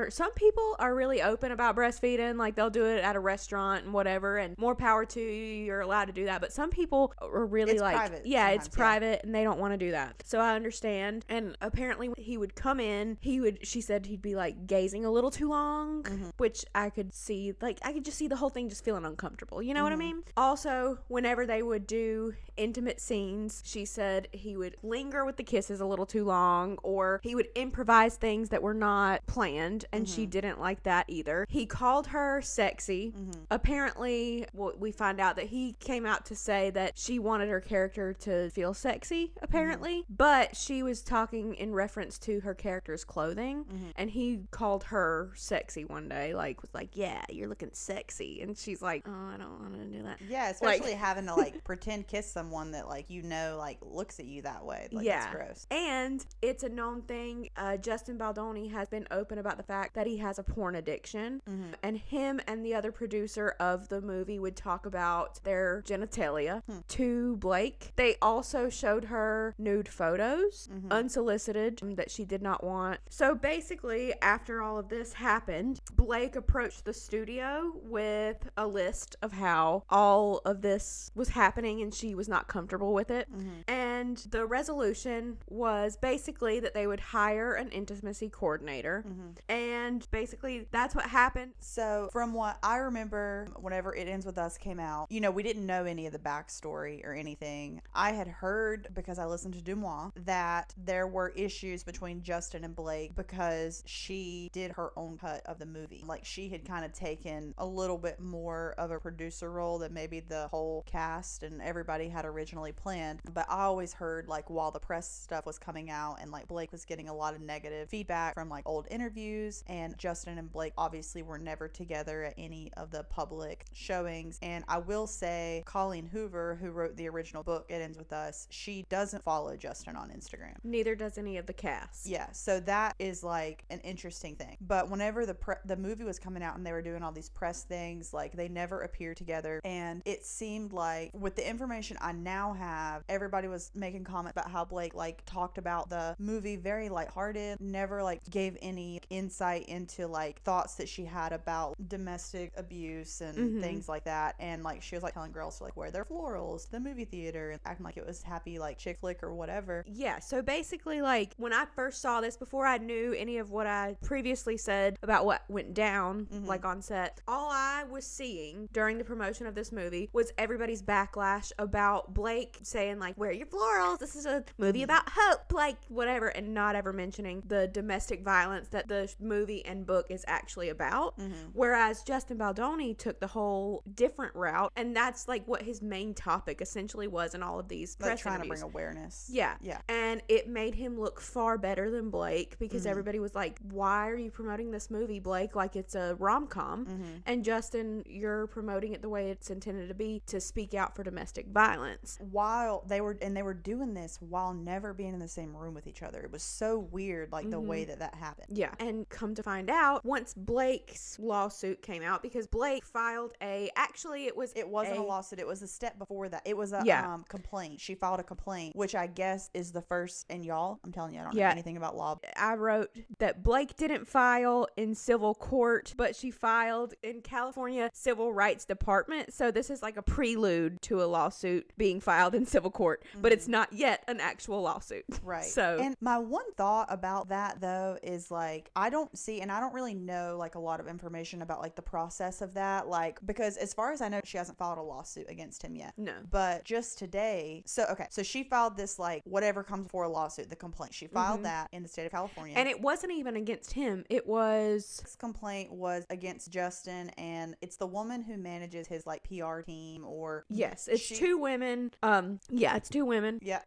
are really open about breastfeeding, like they'll do it at a restaurant and whatever, and more power to you, you're allowed to do that. But some people are really private it's private and they don't want to do that. So I understand. And apparently when he would come in, she said he'd be like gazing a little too long, which I could see, like I could just see the whole thing just feeling uncomfortable, you know what I mean? Also, whenever they would do intimate scenes, she said he would linger with the kisses a little too long, or he would improvise things that were not planned, and she didn't like that either. He called her sexy. Apparently, we find out that he came out to say that she wanted wanted her character to feel sexy, apparently. But she was talking in reference to her character's clothing, and he called her sexy one day, like, was like, yeah, you're looking sexy. And she's like, oh, I don't want to do that. Yeah, especially having to, like, pretend kiss someone that, like, you know, like, looks at you that way. Like, yeah. it's gross. And it's a known thing. Justin Baldoni has been open about the fact that he has a porn addiction. And him and the other producer of the movie would talk about their genitalia to Blake. They also showed her nude photos, unsolicited, that she did not want. So basically, after all of this happened, Blake approached the studio with a list of how all of this was happening, and she was not comfortable with it. And the resolution was basically that they would hire an intimacy coordinator. And basically, that's what happened. So from what I remember, whenever It Ends With Us came out, you know, we didn't know any of the backstory or anything. I had heard, because I listened to Dumois, that there were issues between Justin and Blake because she did her own cut of the movie. Like, she had kind of taken a little bit more of a producer role than maybe the whole cast and everybody had originally planned. But I always heard, like, while the press stuff was coming out and, like, Blake was getting a lot of negative feedback from, like, old interviews, and Justin and Blake obviously were never together at any of the public showings. And I will say, Colleen Hoover, who wrote the original book It Ends With Us, she doesn't follow Justin on Instagram. Neither does any of the cast. Yeah, so that is, like, an interesting thing. But whenever the movie was coming out and they were doing all these press things, like, they never appeared together. And it seemed like, with the information I now have, everybody was making comments about how Blake, like, talked about the movie very lighthearted, never, like, gave any insight into, like, thoughts that she had about domestic abuse and things like that. And, like, she was, like, telling girls to, like, wear their florals to the movie theater and acting like it was happy, like, chick flick or whatever. Yeah, so basically, like, when I first saw this, before I knew any of what I previously said about what went down, like, on set, all I was seeing during the promotion of this movie was everybody's backlash about Blake saying, like, wear your florals, this is a movie about hope, like, whatever, and not ever mentioning the domestic violence that the movie and book is actually about. Whereas Justin Baldoni took the whole different route, and that's, like, what his main topic essentially was in all of these press trying interviews. to bring awareness. Yeah. Yeah. And it made him look far better than Blake, because everybody was like, why are you promoting this movie, Blake, like it's a rom-com? And Justin, you're promoting it the way it's intended to be, to speak out for domestic violence. While they were doing this while never being in the same room with each other. It was so weird, like, the way that happened. Yeah. And come to find out, once Blake's lawsuit came out, because Blake filed it wasn't a lawsuit, it was a step before that. It was a complaint. She filed a complaint, which I guess is the first, and y'all, I'm telling you, I don't know anything about law. I wrote that Blake didn't file in civil court, but she filed in California Civil Rights Department. So this is like a prelude to a lawsuit being filed in civil court, but it's not yet an actual lawsuit. Right. So, and my one thought about that, though, is, like, I don't see, and I don't really know, like, a lot of information about, like, the process of that, like, because as far as I know, she hasn't filed a lawsuit against him yet. No. But just today, so she filed this, like, whatever comes before a lawsuit, the complaint. She filed that in the state of California. And it wasn't even against him. It was... This complaint was against Justin, and it's the woman who manages his, like, PR team, or... Yes, it's two women. It's two women. Yeah.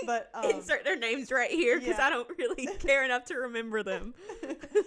But insert their names right here, because I don't really care enough to remember them.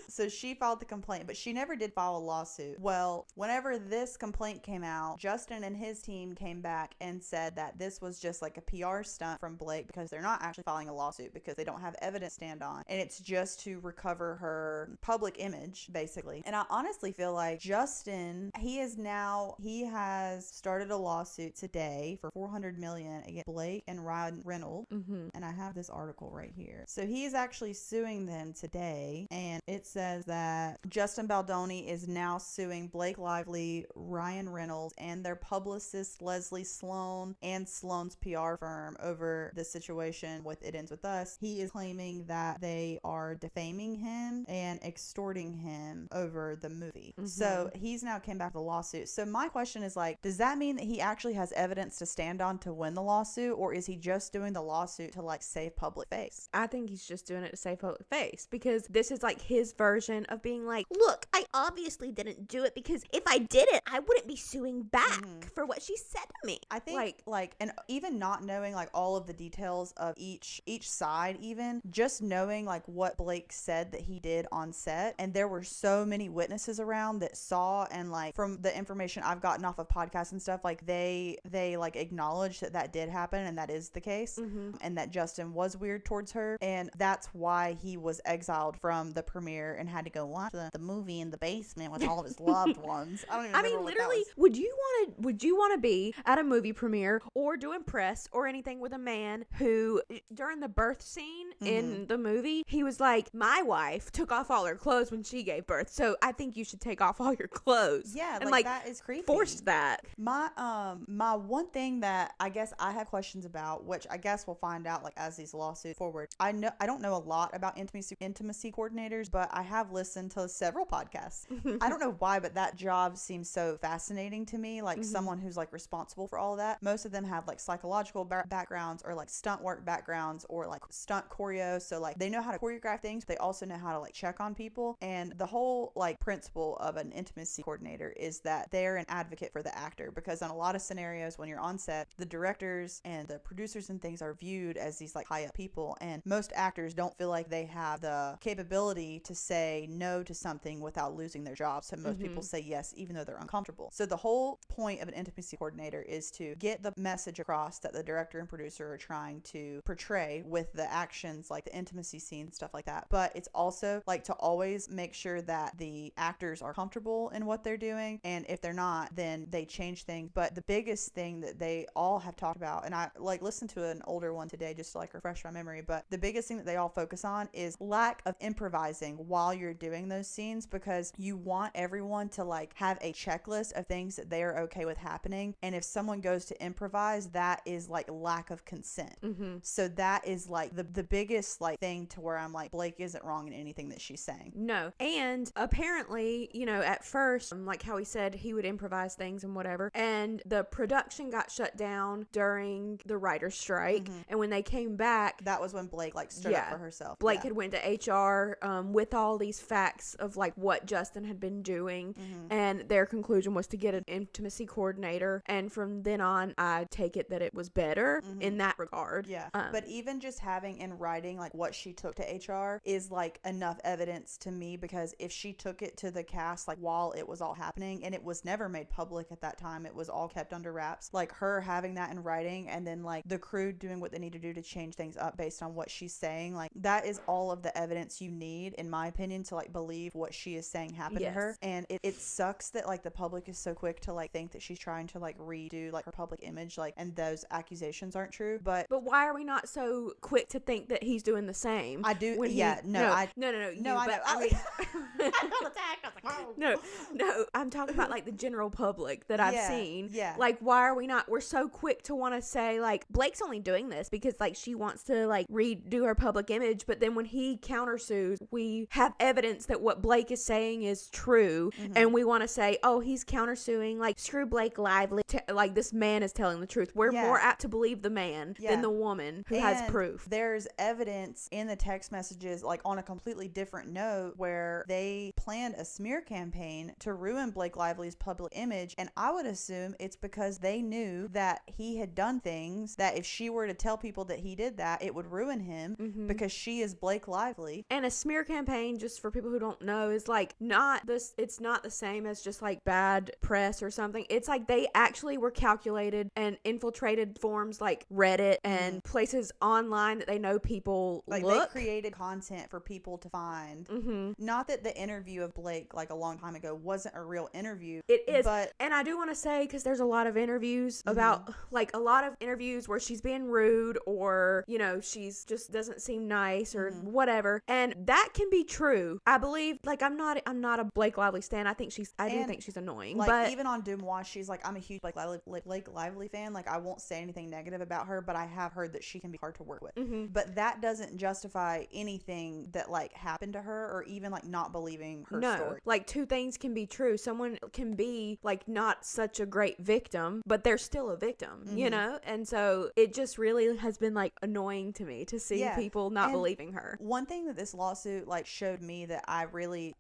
So she filed the complaint, but she never did file a lawsuit. Well, whenever this complaint came out, Justin and his team came back and said that this was just like a PR stunt from Blake, because they're not actually filing a lawsuit because they don't have evidence to stand on, and it's just to recover her public image, basically. And I honestly feel like Justin, he has started a lawsuit today for $400 million against Blake and Ryan Reynolds. And I have this article right here. So he is actually suing them today, and it says that Justin Baldoni is now suing Blake Lively, Ryan Reynolds, and their publicist Leslie Sloan and Sloan's PR firm over the situation with It Ends With Us. He is claiming that they are defaming him and extorting him over the movie. So he's now came back with a lawsuit. So my question is, like, does that mean that he actually has evidence to stand on to win the lawsuit, or is he just doing the lawsuit lawsuit to like save public face. I think he's just doing it to save public face because this is like his version of being like, look, I obviously didn't do it because if I did it, I wouldn't be suing back for what she said to me. I think like and even not knowing like all of the details of each side, even just knowing like what Blake said that he did on set, and there were so many witnesses around that saw, and like from the information I've gotten off of podcasts and stuff, like they like acknowledged that did happen and that is the case, and that Justin was weird towards her, and that's why he was exiled from the premiere and had to go watch the movie in the basement with all of his loved ones. I mean literally, would you want to be at a movie premiere or doing press or anything with a man who during the birth scene in the movie, he was like, my wife took off all her clothes when she gave birth, so I think you should take off all your clothes. Yeah, and like that is creepy. Forced that. My one thing that I guess I have questions about, which I guess we'll find out like as these lawsuits forward. I don't know a lot about intimacy coordinators, but I have listened to several podcasts. I don't know why, but that job seems so fascinating to me. Like someone who's like responsible for all of that. Most of them have like psychological backgrounds or like stunt work backgrounds or like stunt choreo. So like they know how to choreograph things. They also know how to like check on people. And the whole like principle of an intimacy coordinator is that they're an advocate for the actor, because in a lot of scenarios when you're on set, the directors and the producers and things are viewed as these like high up people, and most actors don't feel like they have the capability to say no to something without losing their job. So most people say yes even though they're uncomfortable. So the whole point of an intimacy coordinator is to get the message across that the director and producer are trying to portray with the actions, like the intimacy scene, stuff like that. But it's also like to always make sure that the actors are comfortable in what they're doing, and if they're not, then they change things. But the biggest thing that they all have talked about, and I like listened to an older one today just to like refresh my memory, but the biggest thing that they all focus on is lack of improvising while you're doing those scenes, because you want everyone to like have a checklist of things that they are okay with happening, and if someone goes to improvise, that is like lack of consent. So that is like the biggest like thing to where I'm like, Blake isn't wrong in anything that she's saying. No. And apparently, you know, at first, like how he said he would improvise things and whatever, and the production got shut down during the writer's strike, and when they came back, that was when Blake like stood up for herself. Blake had went to HR with all these facts of like what Justin had been doing, and their conclusion was to get an intimacy coordinator, and from then on I take it that it was better in that regard. But even just having in writing like what she took to HR is like enough evidence to me, because if she took it to the cast like while it was all happening, and it was never made public at that time, it was all kept under wraps, like her having that in writing and then like the crew doing what they need to do to change things up based on what she's saying, like that is all of the evidence you need, in my opinion, to like believe what she is saying happened to her. And it sucks that like the public is so quick to like think that she's trying to like redo like her public image, like, and those accusations aren't true. But why are we not so quick to think that he's doing the same? I do. No, I'm talking about like the general public that I've seen. Like, why are we not? We're so quick to want to say like Blake's only doing this because like she wants to like redo her public image, but then when he countersues, we have evidence that what Blake is saying is true, and we want to say, oh, he's countersuing, like screw Blake Lively, like this man is telling the truth. We're more apt to believe the man than the woman who has proof. There's evidence in the text messages, like on a completely different note, where they planned a smear campaign to ruin Blake Lively's public image, and I would assume it's because they knew that he had done things that if she were to tell people that he did that, it would ruin him, because she is Blake Lively. And a smear campaign, just for people who don't know, is like not this, it's not the same as just like bad press or something. It's like they actually were calculated and infiltrated forums like Reddit and places online that they know people like look. They created content for people to find. Not that the interview of Blake like a long time ago wasn't a real interview. It is, but and I do want to say, because there's a lot of interviews about like a lot of interviews where she's being rude, or you know, she's just doesn't seem nice, nice or whatever. And that can be true. I believe, like, I'm not a Blake Lively stan. I do think she's annoying. Like, but even on Dumois, she's like, I'm a huge Blake Lively fan. Like, I won't say anything negative about her, but I have heard that she can be hard to work with. But that doesn't justify anything that, like, happened to her, or even, like, not believing her story. Like, two things can be true. Someone can be, like, not such a great victim, but they're still a victim, you know? And so it just really has been, like, annoying to me to see people not believing her. One thing that this lawsuit, like, showed me that I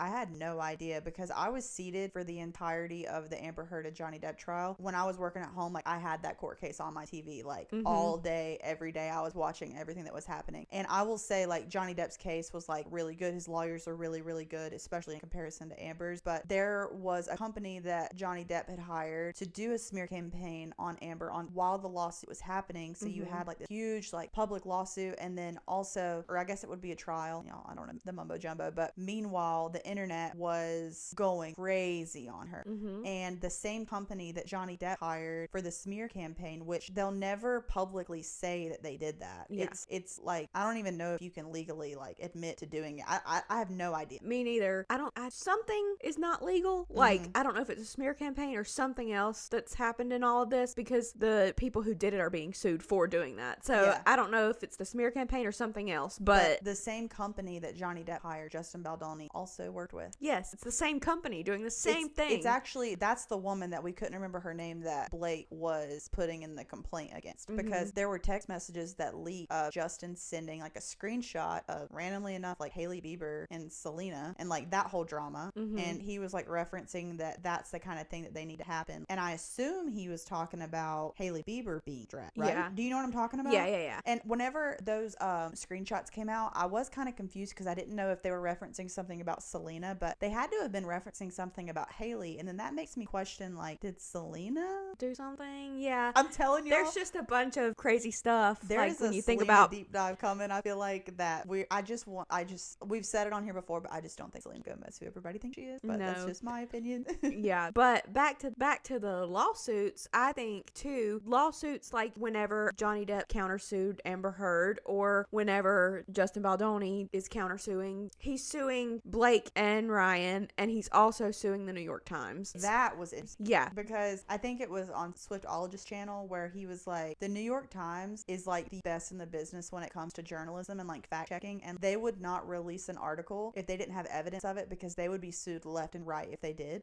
had no idea, because I was seated for the entirety of the Amber Heard and Johnny Depp trial. When I was working at home, like, I had that court case on my TV, like, all day, every day. I was watching everything that was happening. And I will say, like, Johnny Depp's case was, like, really good. His lawyers are really, really good, especially in comparison to Amber's. But there was a company that Johnny Depp had hired to do a smear campaign on Amber while the lawsuit was happening. So you had, like, this huge, like, public lawsuit, and then also, or I guess it would be a trial, you know, I don't know, the mumbo jumbo. But meanwhile, the internet was going crazy on her. And the same company that Johnny Depp hired for the smear campaign, which they'll never publicly say that they did that. It's like, I don't even know if you can legally, like, admit to doing it. I have no idea. Me neither. Something is not legal. Like, I don't know if it's a smear campaign or something else that's happened in all of this, because the people who did it are being sued for doing that. So I don't know if it's the smear campaign or something else, but the same company that Johnny Depp hired, Justin Baldoni, also worked with. Yes, it's the same company doing the same thing. It's actually, that's the woman that we couldn't remember her name that Blake was putting in the complaint against, because there were text messages that leaked of Justin sending, like, a screenshot of, randomly enough, like, Hailey Bieber and Selena, and, like, that whole drama. And he was, like, referencing that that's the kind of thing that they need to happen. And I assume he was talking about Hailey Bieber being dragged, right? Yeah. Do you know what I'm talking about? Yeah. And whenever those screenshots came out, I was kind of confused, because I didn't know if they were referencing something about Selena, but they had to have been referencing something about Hailey. And then that makes me question, like, did Selena do something? Yeah. I'm telling you, there's just a bunch of crazy stuff. There's like, when you Selena think about deep dive coming. I feel like that we've said it on here before, but I just don't think Selena Gomez who everybody thinks she is, but that's just my opinion. Yeah, but back to the lawsuits. I think too, lawsuits, like whenever Johnny Depp countersued Amber Heard, or whenever Justin Baldoni is countersuing, he's suing Blake and Ryan, and he's also suing the New York Times. That was interesting. Yeah, because I think it was on Swiftologist channel where he was like, the New York Times is, like, the best in the business when it comes to journalism and, like, fact checking, and they would not release an article if they didn't have evidence of it, because they would be sued left and right if they did.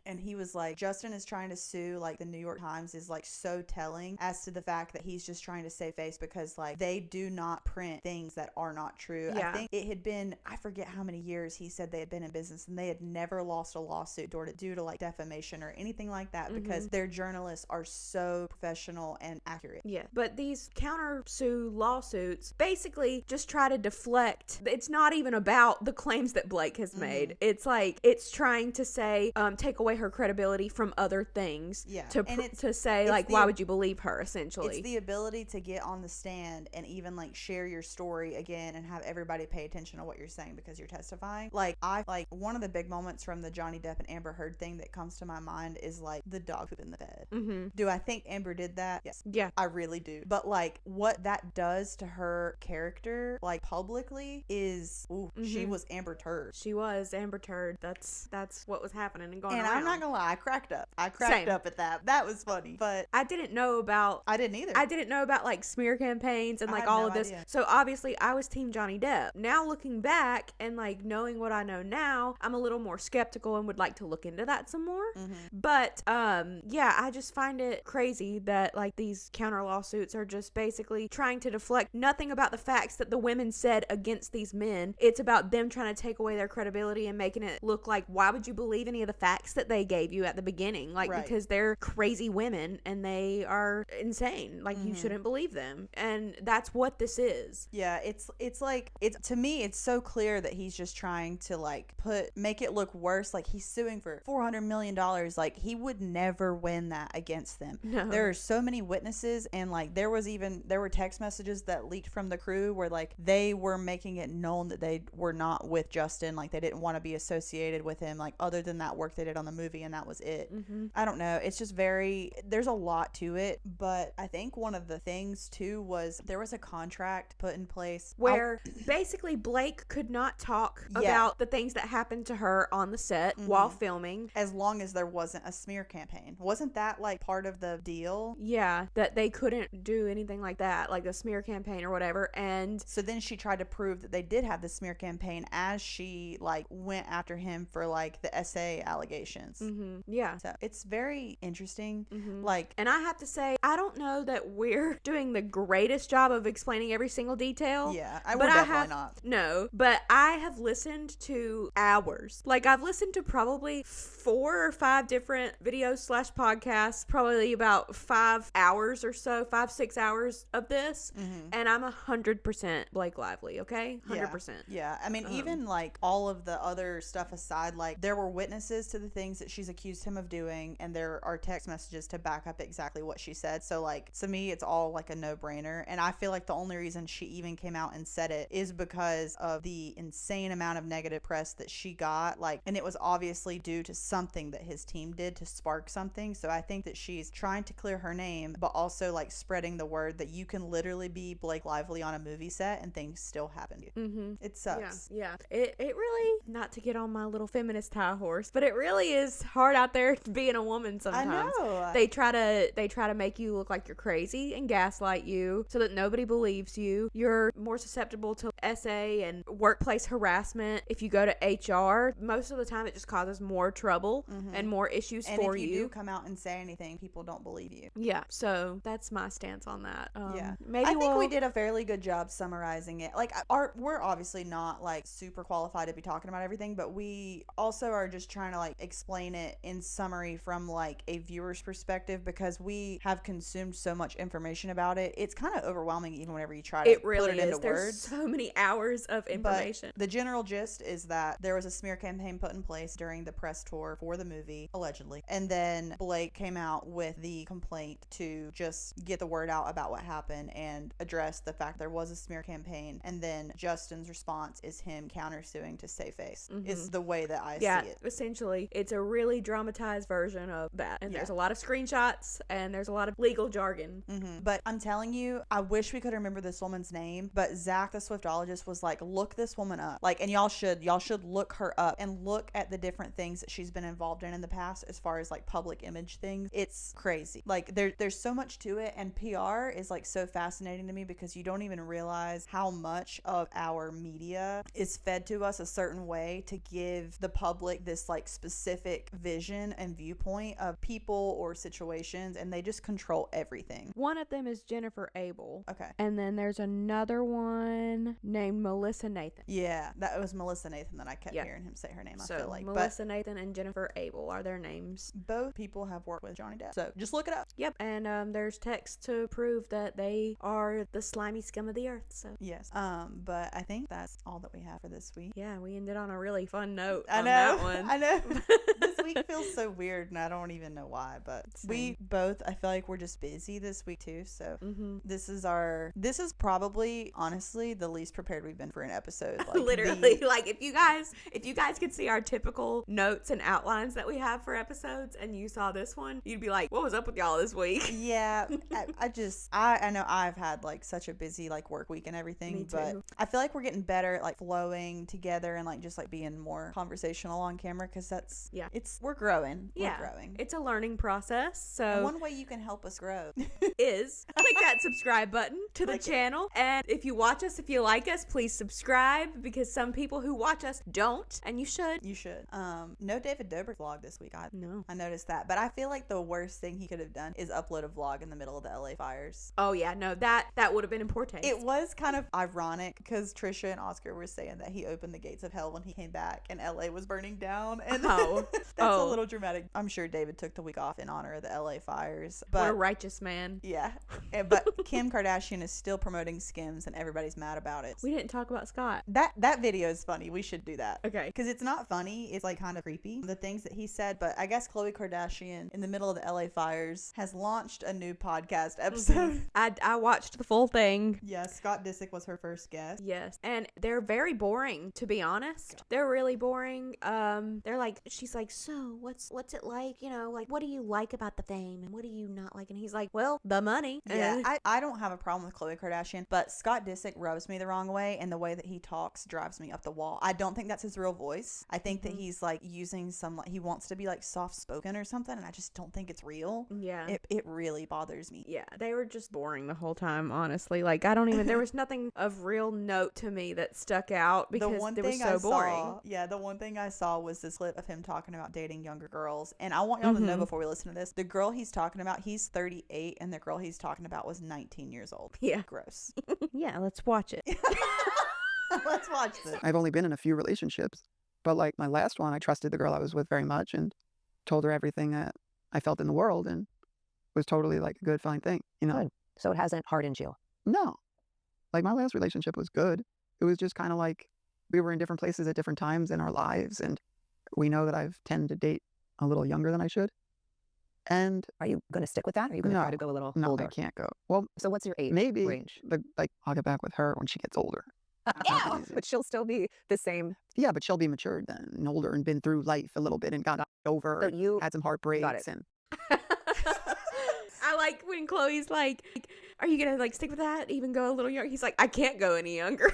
And he was like, Justin is trying to sue, like, the New York Times is, like, so telling as to the fact that he's just trying to save face, because, like, they do not print things that are not true. I think it had been, I forget how many years he said they had been in business, and they had never lost a lawsuit due to like defamation or anything like that, because their journalists are so professional and accurate. Yeah. But these countersue lawsuits basically just try to deflect. It's not even about the claims that Blake has made. It's like, it's trying to say, take away her credibility from other things. Yeah. To say, like, why would you believe her, essentially? It's the ability to get on the stand and even, like, share your story again and have everybody pay attention to what you're saying because you're testifying. Like, one of the big moments from the Johnny Depp and Amber Heard thing that comes to my mind is, like, the dog poop in the bed. Do I think Amber did that? Yes. Yeah. I really do. But, like, what that does to her character, like, publicly is, she was Amber Turd. She was Amber Turd. That's what was happening and going around. And I'm not gonna lie, I cracked up. Up at that. That was funny. But I didn't know about... I didn't either. I didn't know about, like, smear campaigns and, like, all of this. Idea. So, obviously, I was team Johnny Depp. Now, looking back and, like, knowing what I know now, I'm a little more skeptical and would like to look into that some more. But, yeah, I just find it crazy that, like, these counter lawsuits are just basically trying to deflect nothing about the facts that the women said against these men. It's about them trying to take away their credibility and making it look like, why would you believe any of the facts that they gave you at the beginning? Like, because they're crazy women and they are insane. Like, you shouldn't believe them. And that's what this is. Yeah, it's like, to me, it's so clear that he's just trying to, like, make it look worse. Like, he's suing for $400 million. Like, he would never win that against them. No. There are so many witnesses, and, like, there were text messages that leaked from the crew where, like, they were making it known that they were not with Justin. Like, they didn't want to be associated with him, like, other than that work they did on the movie, and that was it. I don't know. It's just there's a lot to it, but I think one of the things too was there was a contract put in place where basically Blake could not talk about the things that happened to her on the set while filming. As long as there wasn't a smear campaign. Wasn't that like part of the deal? Yeah, that they couldn't do anything like that, like a smear campaign or whatever. And so then she tried to prove that they did have the smear campaign as she like went after him for like the SA allegations. Yeah. So it's very interesting. Like, and I have to say, I don't know that we're doing the greatest job of explaining every single detail. Yeah, we're definitely not. No, but I have listened to hours. Like, I've listened to probably 4 or 5 different videos / podcasts, probably about 5 hours or so, 5-6 hours of this, and I'm 100% Blake Lively, okay? 100%. Yeah. I mean, even like all of the other stuff aside, like there were witnesses to the things that she's accused him of doing, and there are text messages to back up exactly what she said. So like, to me, it's all like a no-brainer. And I feel like the only reason she even came out and said it is because of the insane amount of negative press that she got. Like, and it was obviously due to something that his team did to spark something. So I think that she's trying to clear her name, but also like spreading the word that you can literally be Blake Lively on a movie set and things still happen to you. It sucks. Yeah. It really, not to get on my little feminist high horse, but it really is hard out there being a woman sometimes. I know. They try to make you look like you're crazy and gaslight you so that nobody believes you. You're more susceptible to SA and workplace harassment. If you go to HR, most of the time it just causes more trouble and more issues and for if you do come out and say anything, people don't believe you. Yeah, so that's my stance on that. Maybe I think we did a fairly good job summarizing it. Like, we're obviously not like super qualified to be talking about everything, but we also are just trying to like explain it in summary from like a viewer's perspective, because we have consumed so much information about it. It's kind of overwhelming even whenever you try to really put it into There's words. so many hours of information. But the general gist is that there was a smear campaign put in place during the press tour for the movie, allegedly. And then Blake came out with the complaint to just get the word out about what happened and address the fact there was a smear campaign. And then Justin's response is him countersuing to save face. Is the way that I see it. Essentially, it's a really dramatized version of that. And there's a lot of screenshots and there's a lot of legal jargon. But I'm telling you, I wish we could remember this woman's name, but Zach, the Swiftologist, was like, look this woman up. Like, and y'all should look her up and look at the different things that she's been involved in the past as far as like public image things. It's crazy. Like, there's so much to it, and PR is like so fascinating to me because you don't even realize how much of our media is fed to us a certain way to give the public this like specific vision and viewpoint of people or situations, and they just control everything. One of them is Jennifer Abel. Okay. And then there's another one named Melissa Nathan. Yeah, that was Melissa Nathan that I kept hearing him say her name. So I feel like Melissa Nathan and Jennifer Abel are their names. Both people have worked with Johnny Depp, so just look it up. Yep. And there's text to prove that they are the slimy scum of the earth. So yes. But I think that's all that we have for this week. Yeah, we ended on a really fun note. I on know. That one. I know. This week feels so weird, and I don't even know why. But we both, I feel like we're just busy this week too. So this is probably honestly the least prepared we've been for an episode. Like, literally, like if you guys could see our typical notes and outlines that we have for episodes, and you saw this one, you'd be like, "What was up with y'all this week?" Yeah, I know I've had like such a busy like work week and everything. Me too. But I feel like we're getting better at like flowing together and like just like being more conversational on camera, because we're growing. Yeah, we're growing. It's a learning process. So and one way you can help us grow is click that subscribe button to the channel. And if you watch us, if you like us, please subscribe, because some people who watch us don't, and you should. No David Dobrik vlog this week. I noticed that, but I feel like the worst thing he could have done is upload a vlog in the middle of the LA fires. Oh yeah, no, that would have been in poor taste. It was kind of ironic because Trisha and Oscar were saying that he opened the gates of hell when he came back and LA was burning down, and that's a little dramatic. I'm sure David took the week off in honor of the LA fires. But what a righteous man. Yeah. But Kim Kardashian is still promoting Skims, and everybody's mad about it. We didn't talk about Scott. That video is funny. We should do that. Okay. Because it's not funny. It's like kind of creepy, the things that he said. But I guess Khloe Kardashian, in the middle of the LA fires, has launched a new podcast episode. I watched the full thing. Yeah, Scott Disick was her first guest. Yes. And they're very boring, to be honest. They're really boring. They're like, she's like, so what's it like? You know, like, what do you like about the fame and what do you not like? And he's like, well, the money. Yeah, I don't have a problem with with Khloe Kardashian, but Scott Disick rubs me the wrong way, and the way that he talks drives me up the wall. I don't think that's his real voice. I think that he's like using some, like, he wants to be like soft spoken or something, and I just don't think it's real. Yeah. It really bothers me. Yeah, they were just boring the whole time, honestly. Like, I don't even, there was nothing of real note to me that stuck out because it was so boring. The one thing I saw was this clip of him talking about dating younger girls. And I want y'all to know before we listen to this, the girl he's talking about, he's 38, and the girl he's talking about was 19 years old. Yeah. Gross. Yeah, let's watch it. Let's watch this. I've only been in a few relationships, but like my last one, I trusted the girl I was with very much and told her everything that I felt in the world, and it was totally like a good, fine thing, you know? Good. So it hasn't hardened you? No. Like my last relationship was good. It was just kind of like we were in different places at different times in our lives, and we know that I've tended to date a little younger than I should. And Are you going to stick with that? Or are you going to try to go a little older? I can't go. Well, So what's your age maybe range? I'll get back with her when she gets older. Yeah, but she'll still be the same. Yeah, but she'll be matured then and older and been through life a little bit and got over So and you had some heartbreaks. got it. And I like when Chloe's like, are you gonna like stick with that, even go a little younger? He's like, I can't go any younger.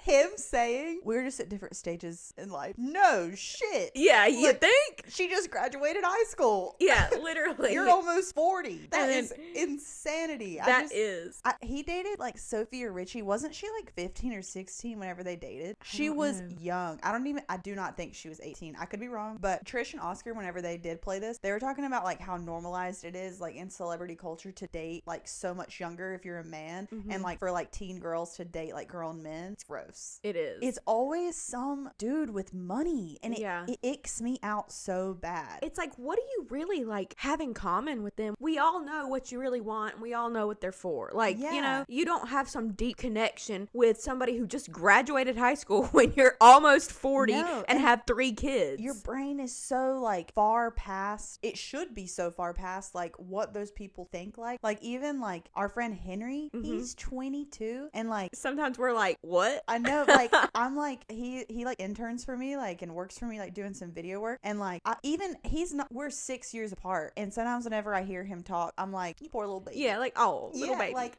Him saying we're just at different stages in life. No shit. Yeah, you Like, think? She just graduated high school. Yeah, literally. You're almost 40. That And is insanity. Is. He dated like Sophia Richie. Wasn't she like 15 or 16 whenever they dated? She was young. I do not think she was 18. I could be wrong. But Trish and Oscar, whenever they did play this, they were talking about like how normalized it is like in celebrity culture to date like so much younger if you're a man, and like for like teen girls to date like grown men. It's gross. It is. It's always some dude with money, and it icks me out so bad. It's like, what do you really like have in common with them? We all know what you really want, and we all know what they're for. Like, you know, you don't have some deep connection with somebody who just graduated high school when you're almost 40 and have 3 kids. Your brain is so like far past, it should be so far past like what those people think. Like even like our friend Henry, he's 22, and like sometimes we're like, what? I know, like I'm like he like interns for me, like, and works for me, like doing some video work, and like we're 6 years apart, and sometimes whenever I hear him talk, I'm like, you poor little baby. Yeah, like, oh, little baby. Like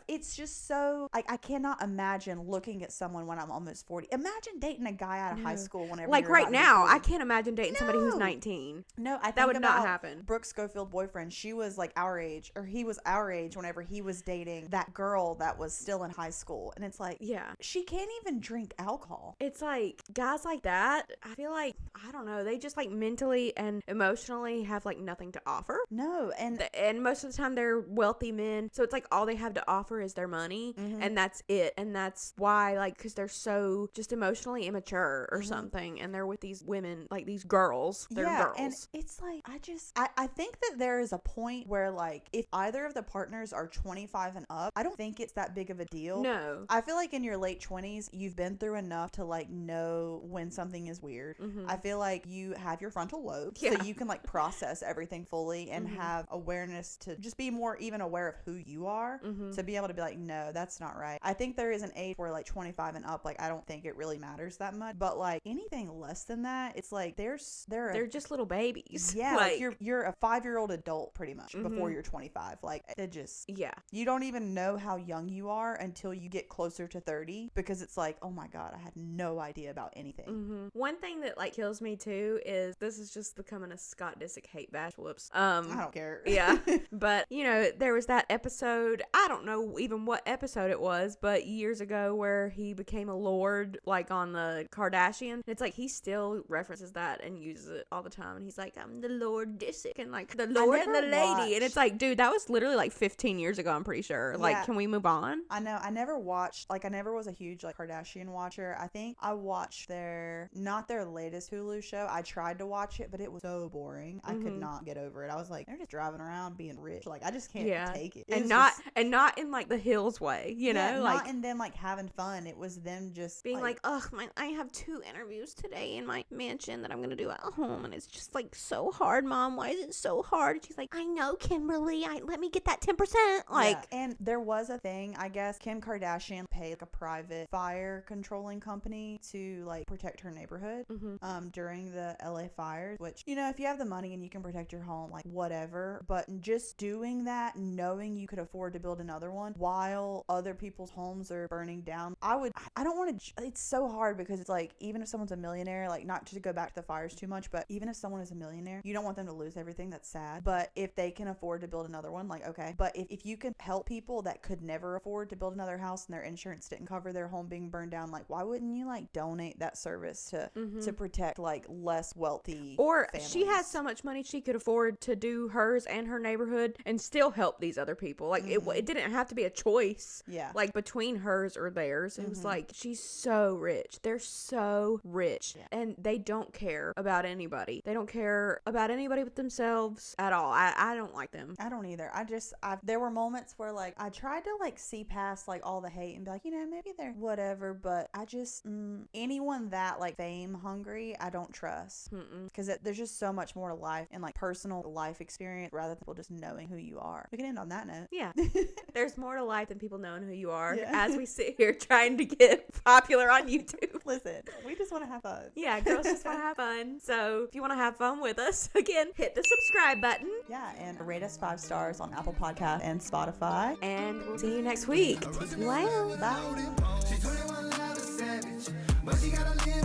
it's just so like I cannot imagine looking at someone when I'm almost 40. Imagine dating a guy out of high school whenever like you're right about to be now 40. I can't imagine dating somebody who's 19. No, I think that would not about happen. Brooke Schofield boyfriend, she was like our age, or he was our age whenever he was dating that girl that was still in high school, and it's like, yeah, she can't even drink alcohol. It's like guys like that, I feel like, I don't know, they just like mentally and emotionally have like nothing to offer. No, and most of the time they're wealthy men, so it's like all they have to offer is their money, and that's it. And that's why, like, because they're so just emotionally immature or something, and they're with these women, like these girls. They're girls. And it's like I think that there is a point where like if either of the partners are 25 and up, I don't think it's that big of a deal. No, I feel like in your late 20s you've been through enough to like know when something is weird. I feel like you have your frontal lobe, so you can like process everything fully and have awareness to just be more even aware of who you are, to be able to be like, no, that's not right. I think there is an age where like 25 and up, like I don't think it really matters that much, but like anything less than that, it's like they're just little babies. Yeah, like you're a 5-year-old adult pretty much before you're 25. Like it just, you don't even know how young you are until you get closer to 30, because it's like, oh my god, I had no idea about anything. One thing that like kills me too is, this is just becoming a Scott Disick hate bash. Whoops. I don't care. Yeah, but you know, there was that episode, I don't know even what episode it was, but years ago, where he became a lord like on the Kardashian. It's like he still references that and uses it all the time, and he's like, I'm the Lord Disick, and like the Lord and the lady, and it's like, dude, that was literally like 15 years ago, I'm pretty sure. Like, can we move on? I know. I never watched, like I never was a huge like Kardashian watcher. I think I watched not their latest Hulu show. I tried to watch it, but it was so boring. I could not get over it. I was like, they're just driving around being rich. Like I just can't take it. And not in like the Hills way, you know, like not in them like having fun. It was them just being like, ugh, I have 2 interviews today in my mansion that I'm gonna do at home, and it's just like so hard, Mom. Why is it so hard? And she's like, I know, Kimberly. Let me get that 10%. Like, Like, and there was a thing, I guess, Kim Kardashian paid like a private fire controlling company to like protect her neighborhood during the LA fires, which, you know, if you have the money and you can protect your home, like whatever, but just doing that, knowing you could afford to build another one while other people's homes are burning down, I don't want to, it's so hard because it's like, even if someone's a millionaire, like not to go back to the fires too much, but even if someone is a millionaire, you don't want them to lose everything. That's sad. But if they can afford to build another one, like, okay. But if you can help people that could never afford to build another house and their insurance didn't cover their home being burned down, like, why wouldn't you like donate that service to protect like less wealthy or families? She has so much money she could afford to do hers and her neighborhood and still help these other people. Like it didn't have to be a choice. Yeah. Like between hers or theirs. It was like, she's so rich. They're so rich. Yeah. And they don't care about anybody. They don't care about anybody but themselves at all. I don't like them. I don't either. There were moments where like I tried to like see past like all the hate and be like, you know, maybe they're whatever, but I just anyone that like fame hungry, I don't trust, because there's just so much more to life and like personal life experience rather than people just knowing who you are. We can end on that note. Yeah. There's more to life than people knowing who you are as we sit here trying to get popular on YouTube. Listen, we just want to have fun. Yeah, girls just want to have fun. So if you want to have fun with us, again, hit the subscribe button. Yeah, and rate us 5 stars on Apple Podcast and Spotify. And we'll see you next week. TTYL. Bye. She's 21, loud and savage, but she got a little